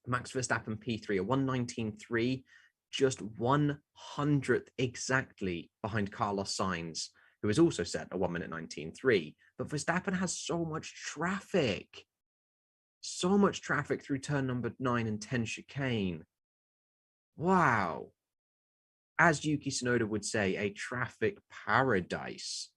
Max Verstappen P3, a 1:19.3, just 100th exactly behind Carlos Sainz, who has also set a 1 minute 19.3. But Verstappen has so much traffic through turn number 9 and 10 chicane. Wow. As Yuki Tsunoda would say, a traffic paradise.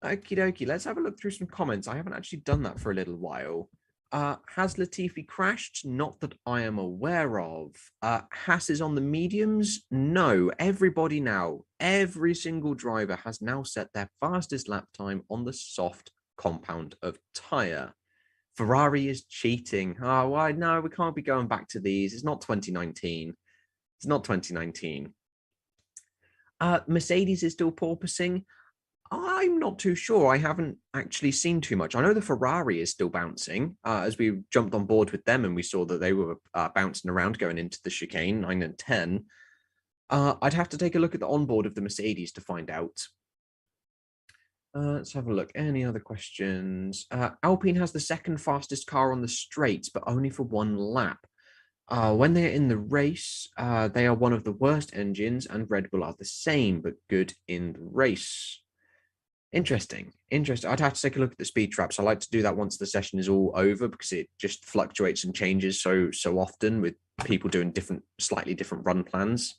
Okie dokie, let's have a look through some comments. I haven't actually done that for a little while. Has Latifi crashed? Not that I am aware of. Haas is on the mediums? No. Everybody now, every single driver has now set their fastest lap time on the soft compound of tyre. Ferrari is cheating. Oh, why? No, we can't be going back to these. It's not 2019. It's not 2019. Mercedes is still porpoising. I'm not too sure. I haven't actually seen too much. I know the Ferrari is still bouncing, as we jumped on board with them and we saw that they were bouncing around going into the chicane, 9 and 10. I'd have to take a look at the onboard of the Mercedes to find out. Let's have a look. Any other questions? Alpine has the second fastest car on the straights, but only for 1 lap. When they're in the race, they are one of the worst engines, and Red Bull are the same, but good in the race. Interesting. I'd have to take a look at the speed traps. I like to do that once the session is all over because it just fluctuates and changes so often with people doing slightly different run plans.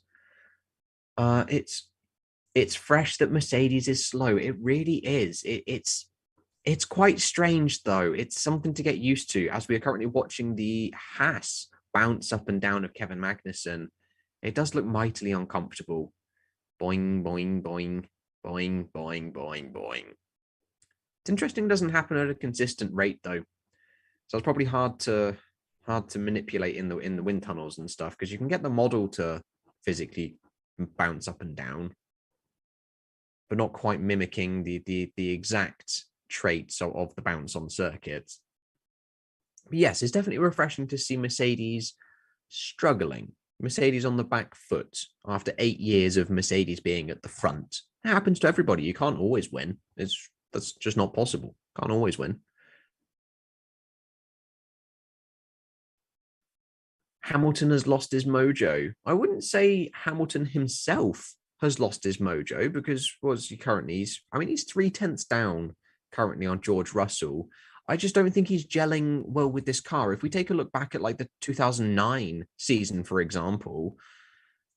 It's fresh that Mercedes is slow. It really is. It's quite strange though. It's something to get used to as we are currently watching the Haas bounce up and down of Kevin Magnussen. It does look mightily uncomfortable. Boing, boing, boing, boing, boing, boing, boing. It's interesting it doesn't happen at a consistent rate though. So it's probably hard to manipulate in the wind tunnels and stuff, because you can get the model to physically bounce up and down, but not quite mimicking the exact traits of the bounce on circuits. But yes, it's definitely refreshing to see Mercedes struggling. Mercedes on the back foot after 8 years of Mercedes being at the front. It happens to everybody. You can't always win. That's just not possible. Can't always win. Hamilton has lost his mojo. I wouldn't say Hamilton himself has lost his mojo, because he's 3/10 down currently on George Russell. I just don't think he's gelling well with this car. If we take a look back at like the 2009 season, for example,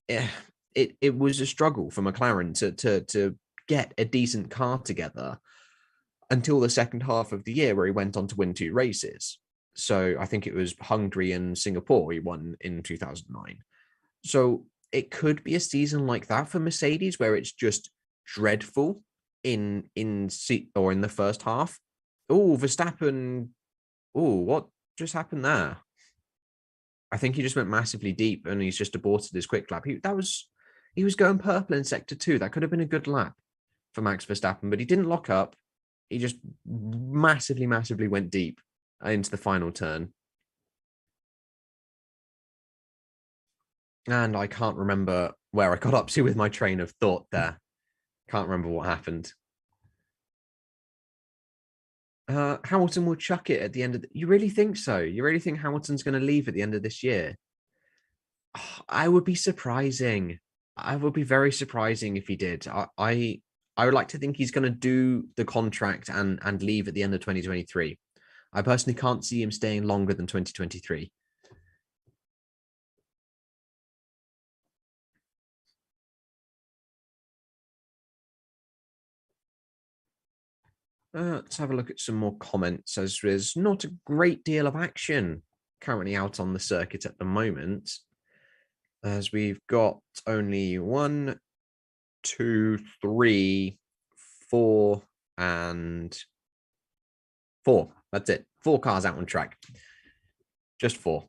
it was a struggle for McLaren to get a decent car together until the second half of the year, where he went on to win 2 races. So I think it was Hungary and Singapore he won in 2009. So it could be a season like that for Mercedes, where it's just dreadful in the first half. Oh, Verstappen. Oh, what just happened there? I think he just went massively deep and he's just aborted his quick lap. He was going purple in sector 2. That could have been a good lap for Max Verstappen, but he didn't lock up. He just massively went deep into the final turn. And I can't remember where I got up to with my train of thought there. Can't remember what happened. Hamilton will chuck it at the end of you really think so? You really think Hamilton's going to leave at the end of this year? I would be surprising. I would be very surprising if he did. I would like to think he's going to do the contract and leave at the end of 2023. I personally can't see him staying longer than 2023. Let's have a look at some more comments, as there's not a great deal of action currently out on the circuit at the moment, as we've got only 1, 2, 3, 4, and 4. That's it. 4 cars out on track. Just 4.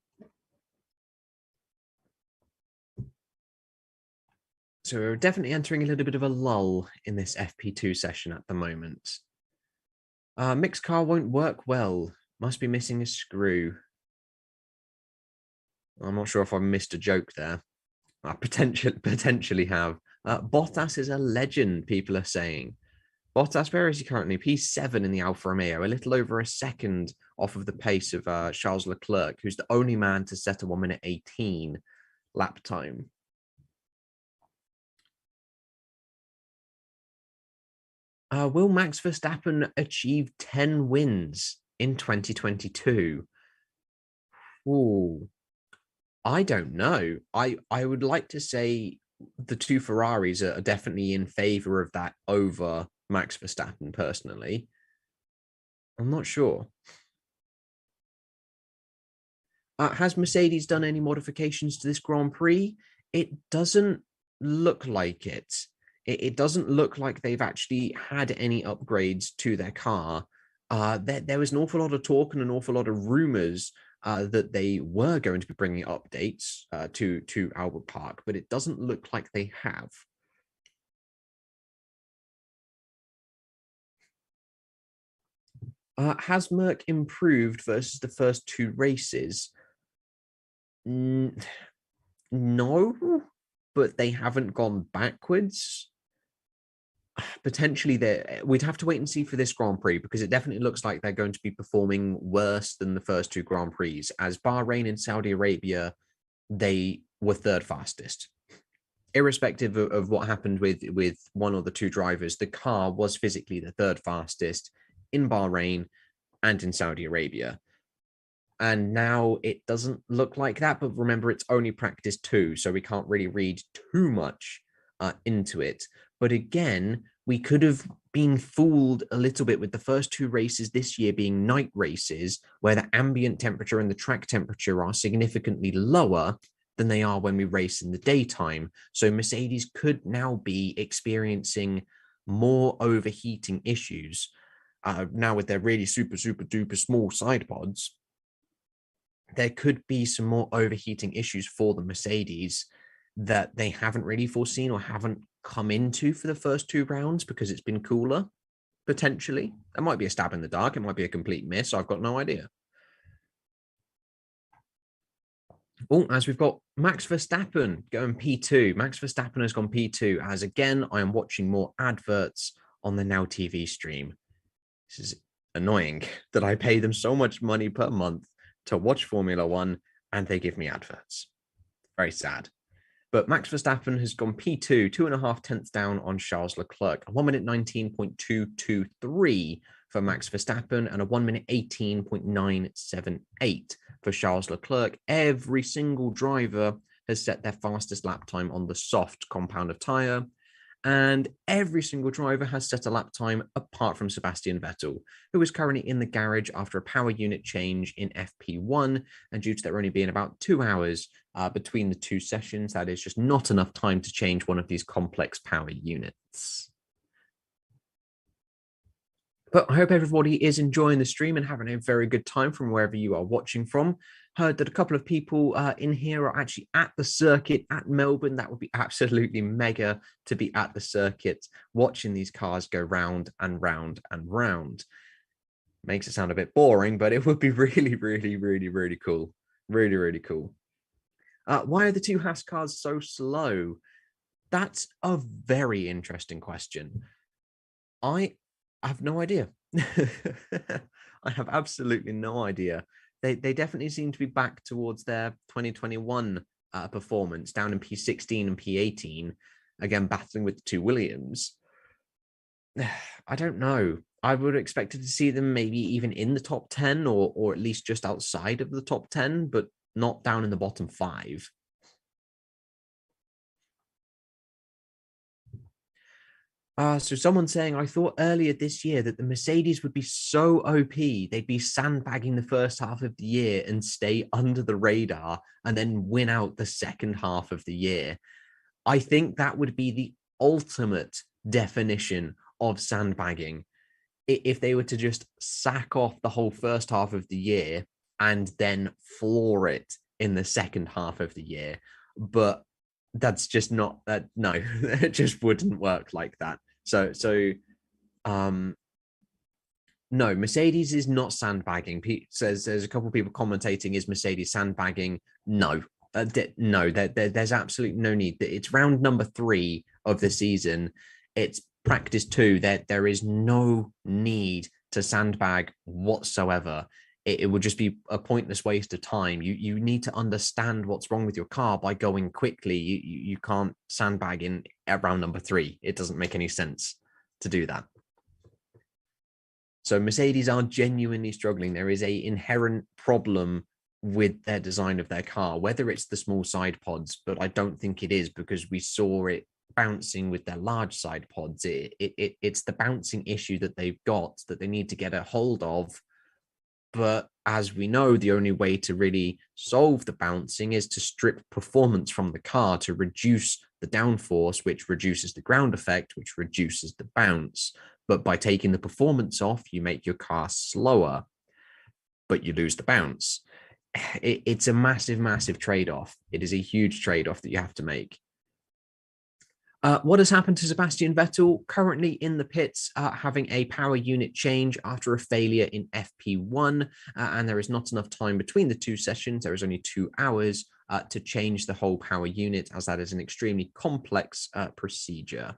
So we're definitely entering a little bit of a lull in this FP2 session at the moment. Mixed car won't work well. Must be missing a screw. I'm not sure if I missed a joke there. I potentially have. Bottas is a legend, people are saying. Bottas, where is he currently? P7 in the Alfa Romeo, a little over a second off of the pace of Charles Leclerc, who's the only man to set a 1 minute 18 lap time. Will Max Verstappen achieve 10 wins in 2022? Ooh, I don't know. I would like to say the 2 Ferraris are definitely in favor of that over Max Verstappen personally. I'm not sure. Has Mercedes done any modifications to this Grand Prix? It doesn't look like it. It doesn't look like they've actually had any upgrades to their car. There was an awful lot of talk and an awful lot of rumors that they were going to be bringing updates to Albert Park, but it doesn't look like they have. Has Merck improved versus the first 2 races? No, but they haven't gone backwards. Potentially, we'd have to wait and see for this Grand Prix, because it definitely looks like they're going to be performing worse than the first 2 Grand Prix. As Bahrain and Saudi Arabia, they were 3rd fastest. Irrespective of what happened with 1 or the 2 drivers, the car was physically the 3rd fastest in Bahrain and in Saudi Arabia. And now it doesn't look like that, but remember, it's only practice 2, so we can't really read too much into it. But again, we could have been fooled a little bit with the first 2 races this year being night races, where the ambient temperature and the track temperature are significantly lower, than they are when we race in the daytime. So Mercedes could now be experiencing more overheating issues. Now with their really super duper small side pods, there could be some more overheating issues for the Mercedes that they haven't really foreseen or haven't come into for the first 2 rounds because it's been cooler, potentially. It might be a stab in the dark. It might be a complete miss. I've got no idea. Oh, as we've got Max Verstappen going P2. Max Verstappen has gone P2 as, again, I am watching more adverts on the Now TV stream. This is annoying that I pay them so much money per month to watch Formula One and they give me adverts. Very sad. But Max Verstappen has gone P2, 2.5 tenths down on Charles Leclerc. A 1 minute 19.223 for Max Verstappen and a 1 minute 18.978 for Charles Leclerc. Every single driver has set their fastest lap time on the soft compound of tyre. And every single driver has set a lap time apart from Sebastian Vettel, who is currently in the garage after a power unit change in FP1. And due to there only being about 2 hours between the 2 sessions, that is just not enough time to change one of these complex power units. But I hope everybody is enjoying the stream and having a very good time from wherever you are watching from. Heard that a couple of people in here are actually at the circuit at Melbourne. That would be absolutely mega to be at the circuit, watching these cars go round and round and round. Makes it sound a bit boring, but it would be really, really, really, really cool. Really, really cool. Why are the 2 Haas cars so slow? That's a very interesting question. I have no idea. I have absolutely no idea. They definitely seem to be back towards their 2021 performance, down in P16 and P18, again battling with the 2 Williams. I don't know. I would have expected to see them maybe even in the top 10 or at least just outside of the top 10, but not down in the bottom 5. So someone's saying, I thought earlier this year that the Mercedes would be so OP, they'd be sandbagging the first half of the year and stay under the radar and then win out the second half of the year. I think that would be the ultimate definition of sandbagging. If they were to just sack off the whole first half of the year and then floor it in the second half of the year. But that's just not that. No, it just wouldn't work like that. So no, Mercedes is not sandbagging. Pete says there's a couple of people commentating, is Mercedes sandbagging? No, no, there's absolutely no need. It's round number 3 of the season. It's practice 2. There is no need to sandbag whatsoever. It would just be a pointless waste of time. You need to understand what's wrong with your car by going quickly. You can't sandbag in at round number 3. It doesn't make any sense to do that. So Mercedes are genuinely struggling. There is a inherent problem with their design of their car, whether it's the small side pods, but I don't think it is, because we saw it bouncing with their large side pods. It's the bouncing issue that they've got that they need to get a hold of. But as we know, the only way to really solve the bouncing is to strip performance from the car to reduce the downforce, which reduces the ground effect, which reduces the bounce. But by taking the performance off, you make your car slower, but you lose the bounce. It's a massive, massive trade-off. It is a huge trade-off that you have to make. What has happened to Sebastian Vettel? Currently in the pits, having a power unit change after a failure in FP1, and there is not enough time between the 2 sessions. There is only 2 hours to change the whole power unit, as that is an extremely complex procedure.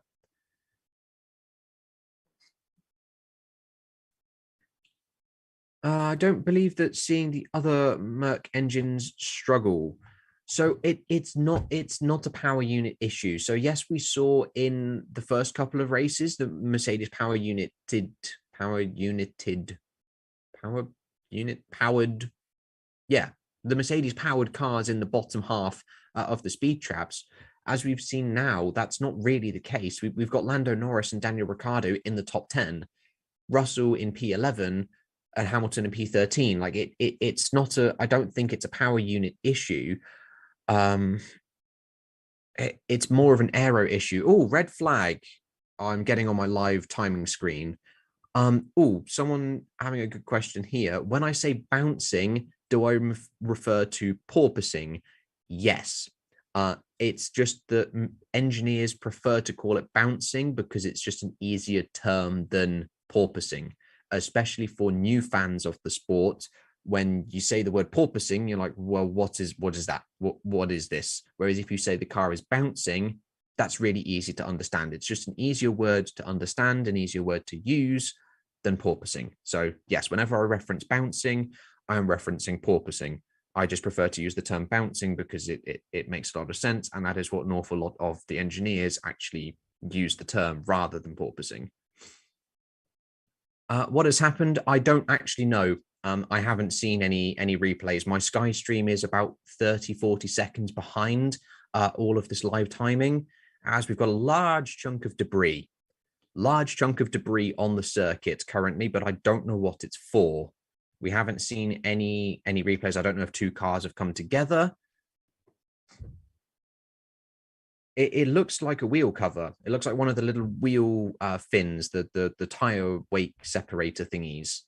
I don't believe that seeing the other Merc engines struggle. So it's not a power unit issue. So yes, we saw in the first couple of races the Mercedes powered, yeah, the Mercedes powered cars in the bottom half of the speed traps. As we've seen now, that's not really the case. We've got Lando Norris and Daniel Ricciardo in the top 10, Russell in P11, and Hamilton in P13. Like it's not I don't think it's a power unit issue. Um, it's more of an aero issue. Oh, red flag. I'm getting on my live timing screen. Oh, someone having a good question here. When I say bouncing, do I refer to porpoising? Yes. It's just that engineers prefer to call it bouncing because it's just an easier term than porpoising, especially for new fans of the sport. When you say the word porpoising, you're like, well, what is that? What is this? Whereas if you say the car is bouncing, that's really easy to understand. It's just an easier word to understand, an easier word to use than porpoising. So yes, whenever I reference bouncing, I'm referencing porpoising. I just prefer to use the term bouncing because it makes a lot of sense, and that is what an awful lot of the engineers actually use the term rather than porpoising. What has happened? I don't actually know. I haven't seen any replays. My Sky stream is about 30, 40 seconds behind all of this live timing, as we've got a large chunk of debris on the circuit currently, but I don't know what it's for. We haven't seen any replays. I don't know if two cars have come together. It looks like a wheel cover. It looks like one of the little wheel fins, the tire weight separator thingies.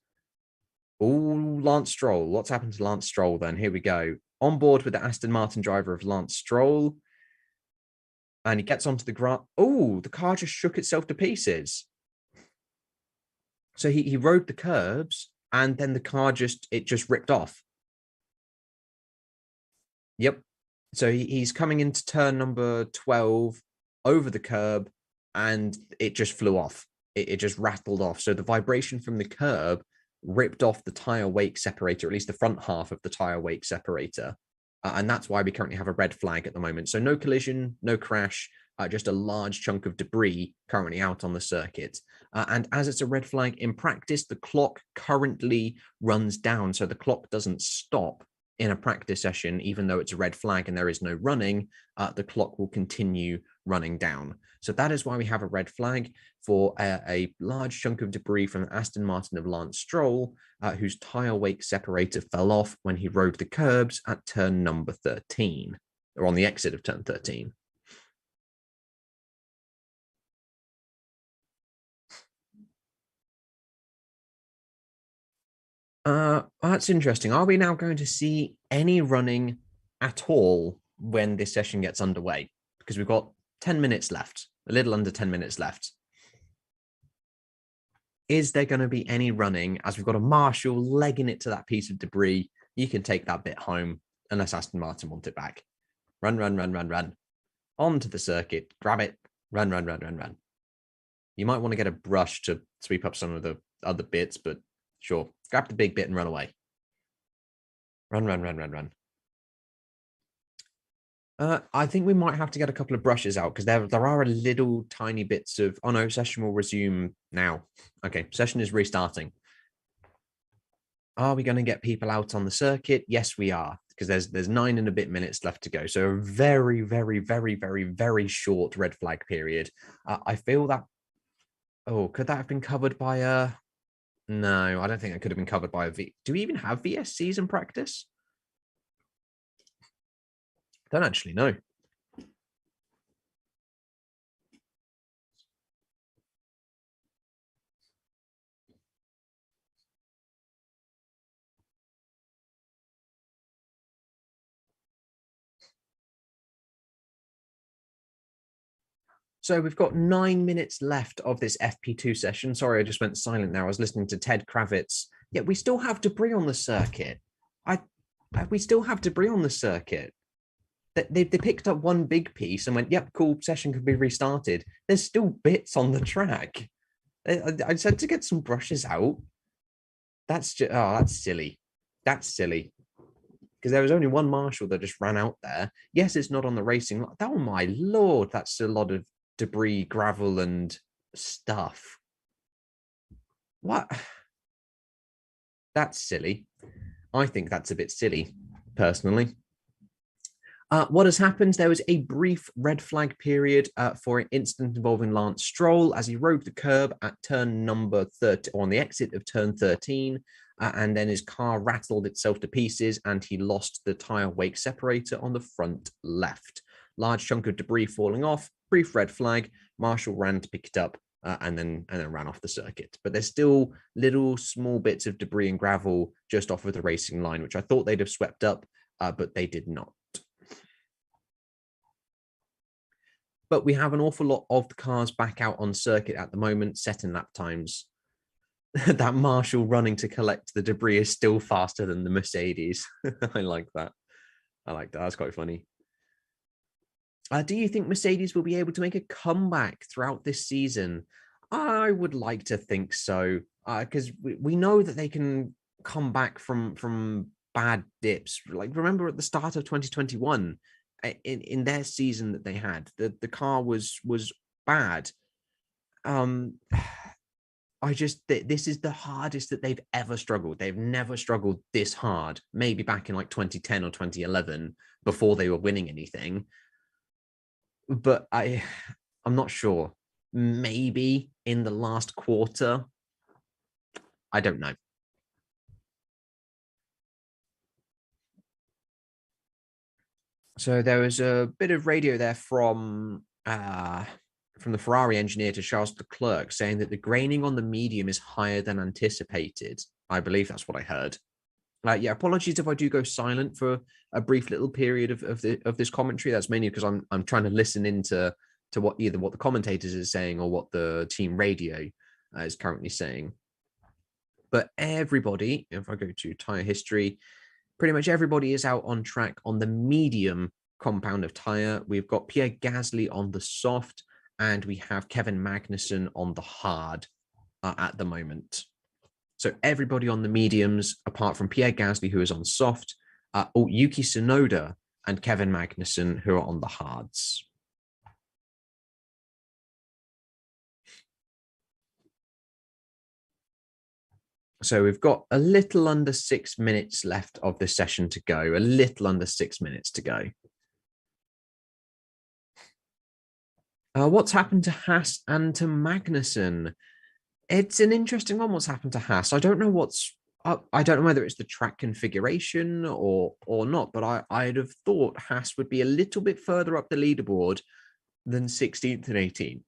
Oh, Lance Stroll. What's happened to Lance Stroll then? Here we go. On board with the Aston Martin driver of Lance Stroll. And he gets onto the ground. Oh, the car just shook itself to pieces. So he rode the curbs and then the car just ripped off. Yep. So he's coming into turn number 12 over the curb and it just flew off. It just rattled off. So the vibration from the curb ripped off the tire wake separator, at least the front half of the tire wake separator. And that's why we currently have a red flag at the moment. So no collision, no crash, just a large chunk of debris currently out on the circuit. And as it's a red flag in practice, the clock currently runs down. So the clock doesn't stop in a practice session, even though it's a red flag and there is no running, the clock will continue running down. So that is why we have a red flag for a large chunk of debris from Aston Martin of Lance Stroll, whose tire wake separator fell off when he rode the curbs at turn number 13, or on the exit of turn 13. That's interesting. Are we now going to see any running at all when this session gets underway? Because we've got 10 minutes left, a little under 10 minutes left. Is there going to be any running as we've got a Marshall legging it to that piece of debris? You can take that bit home unless Aston Martin want it back. Run, run, run, run, run. Onto the circuit, grab it, run, run, run, run, run. You might want to get a brush to sweep up some of the other bits, but sure, grab the big bit and run away. Run, run, run, run, run. I think we might have to get a couple of brushes out because there are a little tiny bits of. Oh no, session will resume now. Okay, session is restarting. Are we going to get people out on the circuit? Yes, we are, because there's 9 and a bit minutes left to go. So a very, very, very, very, very short red flag period. I feel that. Oh, could that have been covered by a? No, I don't think it could have been covered by a V. Do we even have VSCs in practice? Don't actually know. So we've got 9 minutes left of this FP2 session. Sorry, I just went silent now. I was listening to Ted Kravitz. Yeah, we still have debris on the circuit. We still have debris on the circuit. They picked up one big piece and went, yep, cool, session can be restarted. There's still bits on the track. I said to get some brushes out. That's just, oh, that's silly. That's silly. Because there was only one Marshall that just ran out there. Yes, it's not on the racing lot. Oh my Lord, that's a lot of debris, gravel, and stuff. What? That's silly. I think that's a bit silly, personally. What has happened? There was a brief red flag period for an incident involving Lance Stroll as he rode the curb at turn number 30, or on the exit of turn 13. and then his car rattled itself to pieces and he lost the tyre wake separator on the front left. Large chunk of debris falling off, brief red flag. Marshall ran to pick it up and then ran off the circuit. But there's still little small bits of debris and gravel just off of the racing line, which I thought they'd have swept up, but they did not. But we have an awful lot of the cars back out on circuit at the moment, setting lap times. That Marshall running to collect the debris is still faster than the Mercedes. I like that. That's quite funny. Do you think Mercedes will be able to make a comeback throughout this season? I would like to think so, because we know that they can come back from bad dips. Like, remember at the start of 2021, in their season that they had, the car was bad. This is the hardest that they've ever struggled. They've never struggled this hard. Maybe back in like 2010 or 2011 before they were winning anything. But I'm not sure. Maybe in the last quarter. I don't know. So there was a bit of radio there from the Ferrari engineer to Charles Leclerc saying that the graining on the medium is higher than anticipated. I believe that's what I heard. Yeah, apologies if I do go silent for a brief little period of this commentary. That's mainly because I'm trying to listen into what either what the commentators is saying or what the team radio is currently saying. But everybody, if I go to tyre history, pretty much everybody is out on track on the medium compound of tyre. We've got Pierre Gasly on the soft, and we have Kevin Magnussen on the hard at the moment. So everybody on the mediums, apart from Pierre Gasly, who is on soft, Yuki Tsunoda and Kevin Magnussen, who are on the hards. So we've got a little under 6 minutes left of the session to go, a little under 6 minutes to go. What's happened to Haas and to Magnussen? It's an interesting one. What's happened to Haas? I don't know I don't know whether it's the track configuration or not, but I'd have thought Haas would be a little bit further up the leaderboard than 16th and 18th.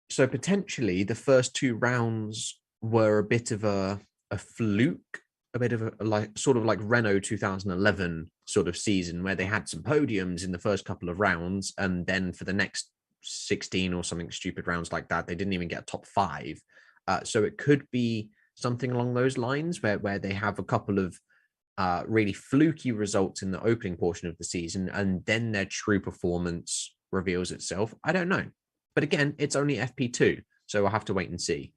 So potentially the first two rounds were a bit of a fluke, a bit of a like sort of like Renault 2011 sort of season where they had some podiums in the first couple of rounds, and then for the next 16 or something stupid rounds like that, they didn't even get top 5. So it could be something along those lines where they have a couple of really fluky results in the opening portion of the season, and then their true performance reveals itself. I don't know. But again, it's only FP2, so I'll have to wait and see.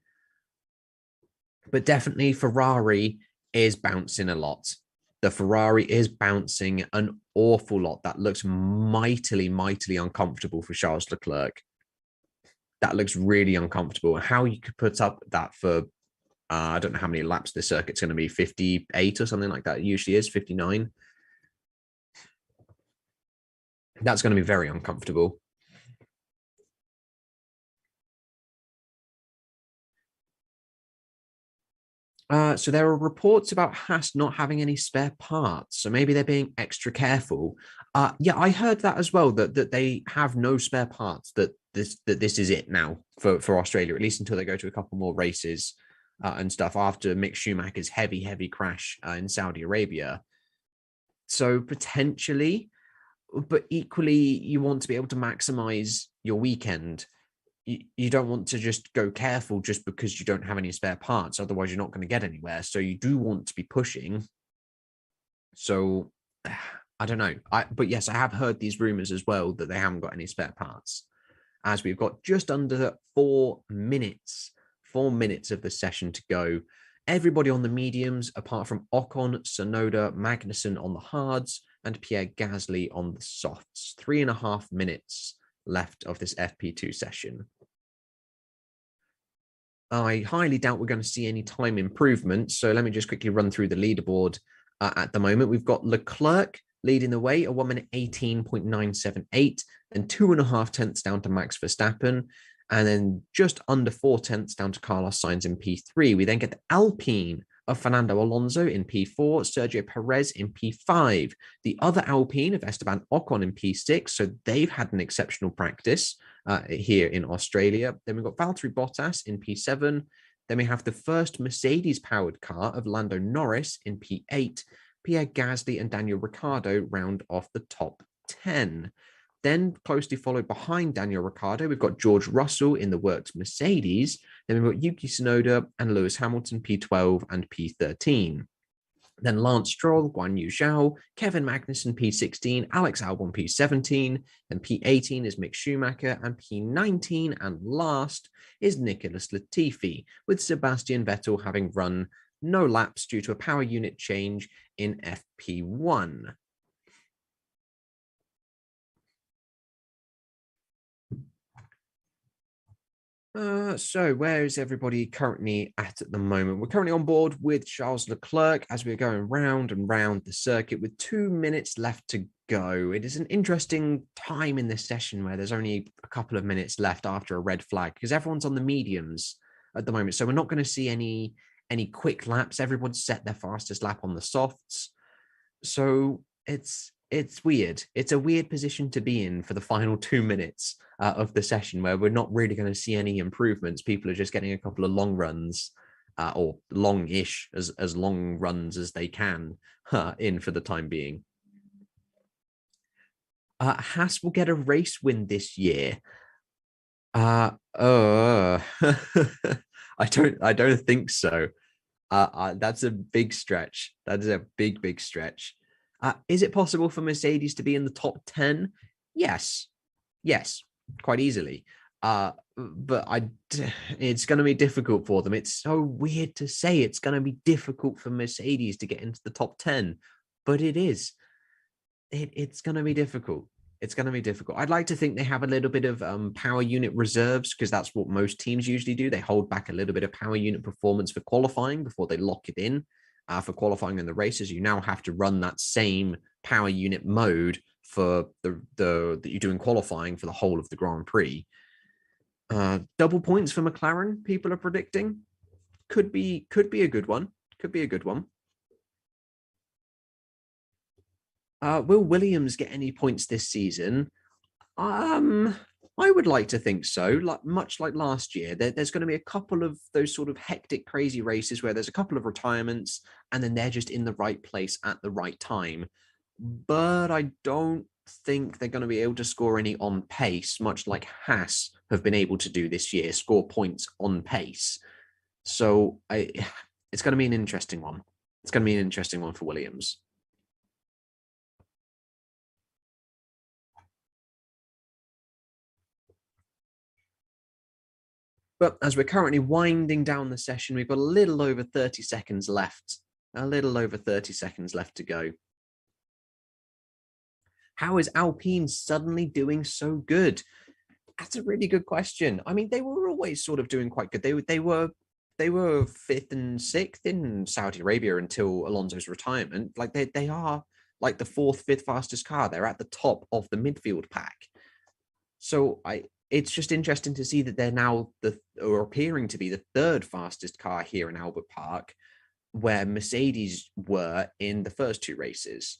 But definitely Ferrari is bouncing a lot. The Ferrari is bouncing an awful lot. That looks mightily, mightily uncomfortable for Charles Leclerc. That looks really uncomfortable. How you could put up that for, I don't know how many laps this circuit's going to be, 58 or something like that. It usually is 59. That's going to be very uncomfortable. So there are reports about Haas not having any spare parts, so maybe they're being extra careful. Yeah, I heard that as well, that they have no spare parts, that this is it now for Australia, at least until they go to a couple more races and stuff after Mick Schumacher's heavy crash in Saudi Arabia. So potentially, but equally, you want to be able to maximize your weekend. You don't want to just go careful just because you don't have any spare parts. Otherwise, you're not going to get anywhere. So you do want to be pushing. So I don't know. But yes, I have heard these rumors as well that they haven't got any spare parts. As we've got just under 4 minutes of the session to go. Everybody on the mediums, apart from Ocon, Tsunoda, Magnussen on the hards, and Pierre Gasly on the softs. 3.5 minutes left of this FP2 session. I highly doubt we're going to see any time improvements. So let me just quickly run through the leaderboard at the moment. We've got Leclerc leading the way, a 1 minute 18.978, and 2.5 tenths down to Max Verstappen. And then just under 4 tenths down to Carlos Sainz in P3. We then get the Alpine of Fernando Alonso in P4, Sergio Perez in P5. The other Alpine of Esteban Ocon in P6. So they've had an exceptional practice here in Australia. Then we've got Valtteri Bottas in P7. Then we have the first Mercedes-powered car of Lando Norris in P8. Pierre Gasly and Daniel Ricciardo round off the top 10. Then closely followed behind Daniel Ricciardo, we've got George Russell in the works Mercedes. Then we've got Yuki Tsunoda and Lewis Hamilton P12 and P13. Then Lance Stroll, Guan Yu Zhao, Kevin Magnussen P16, Alex Albon P17, then P18 is Mick Schumacher, and P19 and last is Nicholas Latifi, with Sebastian Vettel having run no laps due to a power unit change in FP1. So where is everybody currently at the moment? We're currently on board with Charles Leclerc as we're going round and round the circuit with 2 minutes left to go. It is an interesting time in this session where there's only a couple of minutes left after a red flag because everyone's on the mediums at the moment. So we're not going to see any quick laps. Everyone's set their fastest lap on the softs. So it's weird. It's a weird position to be in for the final 2 minutes of the session where we're not really going to see any improvements. People are just getting a couple of long runs or long-ish, as long runs as they can in for the time being. Haas will get a race win this year. I don't think so. That's a big stretch. That is a big stretch. Is it possible for Mercedes to be in the top 10? Yes, quite easily. But it's going to be difficult for them. It's so weird to say it's going to be difficult for Mercedes to get into the top 10, but it is. It's going to be difficult. It's going to be difficult. I'd like to think they have a little bit of power unit reserves because that's what most teams usually do. They hold back a little bit of power unit performance for qualifying before they lock it in. For qualifying in the races, you now have to run that same power unit mode for the that you do in qualifying for the whole of the Grand Prix. Double points for McLaren, people are predicting. Could be a good one. Could be a good one. Will Williams get any points this season? I would like to think so. Much like last year, there's going to be a couple of those sort of hectic, crazy races where there's a couple of retirements and then they're just in the right place at the right time. But I don't think they're going to be able to score any on pace, much like Haas have been able to do this year, score points on pace. So it's going to be an interesting one. It's going to be an interesting one for Williams. But as we're currently winding down the session, we've got a little over 30 seconds left. A little over 30 seconds left to go. How is Alpine suddenly doing so good? That's a really good question. I mean, they were always sort of doing quite good. They were fifth and sixth in Saudi Arabia until Alonso's retirement. Like they are like the fourth, fifth fastest car. They're at the top of the midfield pack. So it's just interesting to see that they're now or appearing to be the third fastest car here in Albert Park, where Mercedes were in the first two races.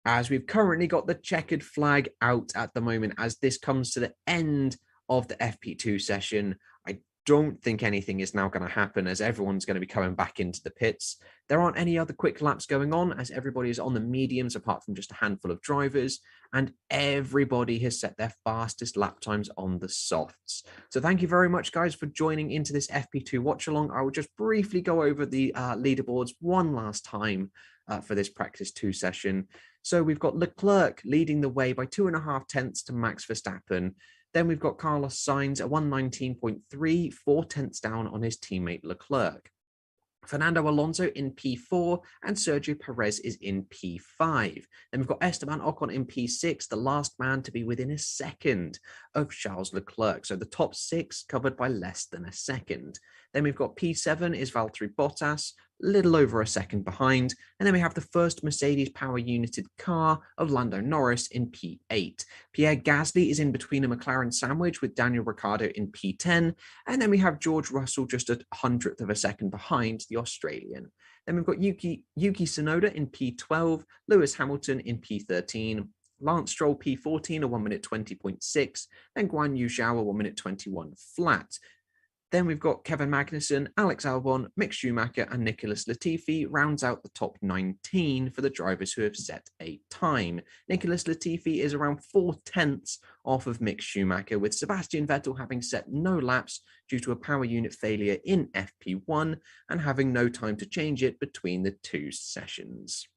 As we've currently got the checkered flag out at the moment, as this comes to the end of the FP2 session, I don't think anything is now going to happen as everyone's going to be coming back into the pits. There aren't any other quick laps going on as everybody is on the mediums apart from just a handful of drivers, and everybody has set their fastest lap times on the softs. So thank you very much, guys, for joining into this FP2 watch along. I will just briefly go over the leaderboards one last time for this practice 2 session. So we've got Leclerc leading the way by 2.5 tenths to Max Verstappen. Then we've got Carlos Sainz at 119.3, 4 tenths down on his teammate Leclerc. Fernando Alonso in P4 and Sergio Perez is in P5. Then we've got Esteban Ocon in P6, the last man to be within a second of Charles Leclerc. So the top 6 covered by less than a second. Then we've got P7 is Valtteri Bottas, little over a second behind. And then we have the first Mercedes power united car of Lando Norris in P8. Pierre Gasly is in between a McLaren sandwich with Daniel Ricciardo in P10. And then we have George Russell just a hundredth of a second behind the Australian. Then we've got Yuki Tsunoda in P12, Lewis Hamilton in P13, Lance Stroll P14, a 1 minute 20.6, then Guan Yu Zhao, a 1 minute 21 flat. Then we've got Kevin Magnussen, Alex Albon, Mick Schumacher, and Nicholas Latifi rounds out the top 19 for the drivers who have set a time. Nicholas Latifi is around 4/10 off of Mick Schumacher, with Sebastian Vettel having set no laps due to a power unit failure in FP1 and having no time to change it between the two sessions.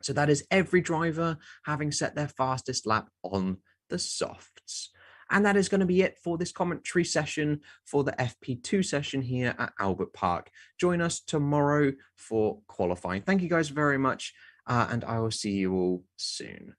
So that is every driver having set their fastest lap on the softs. And that is going to be it for this commentary session for the FP2 session here at Albert Park. Join us tomorrow for qualifying. Thank you guys very much, and I will see you all soon.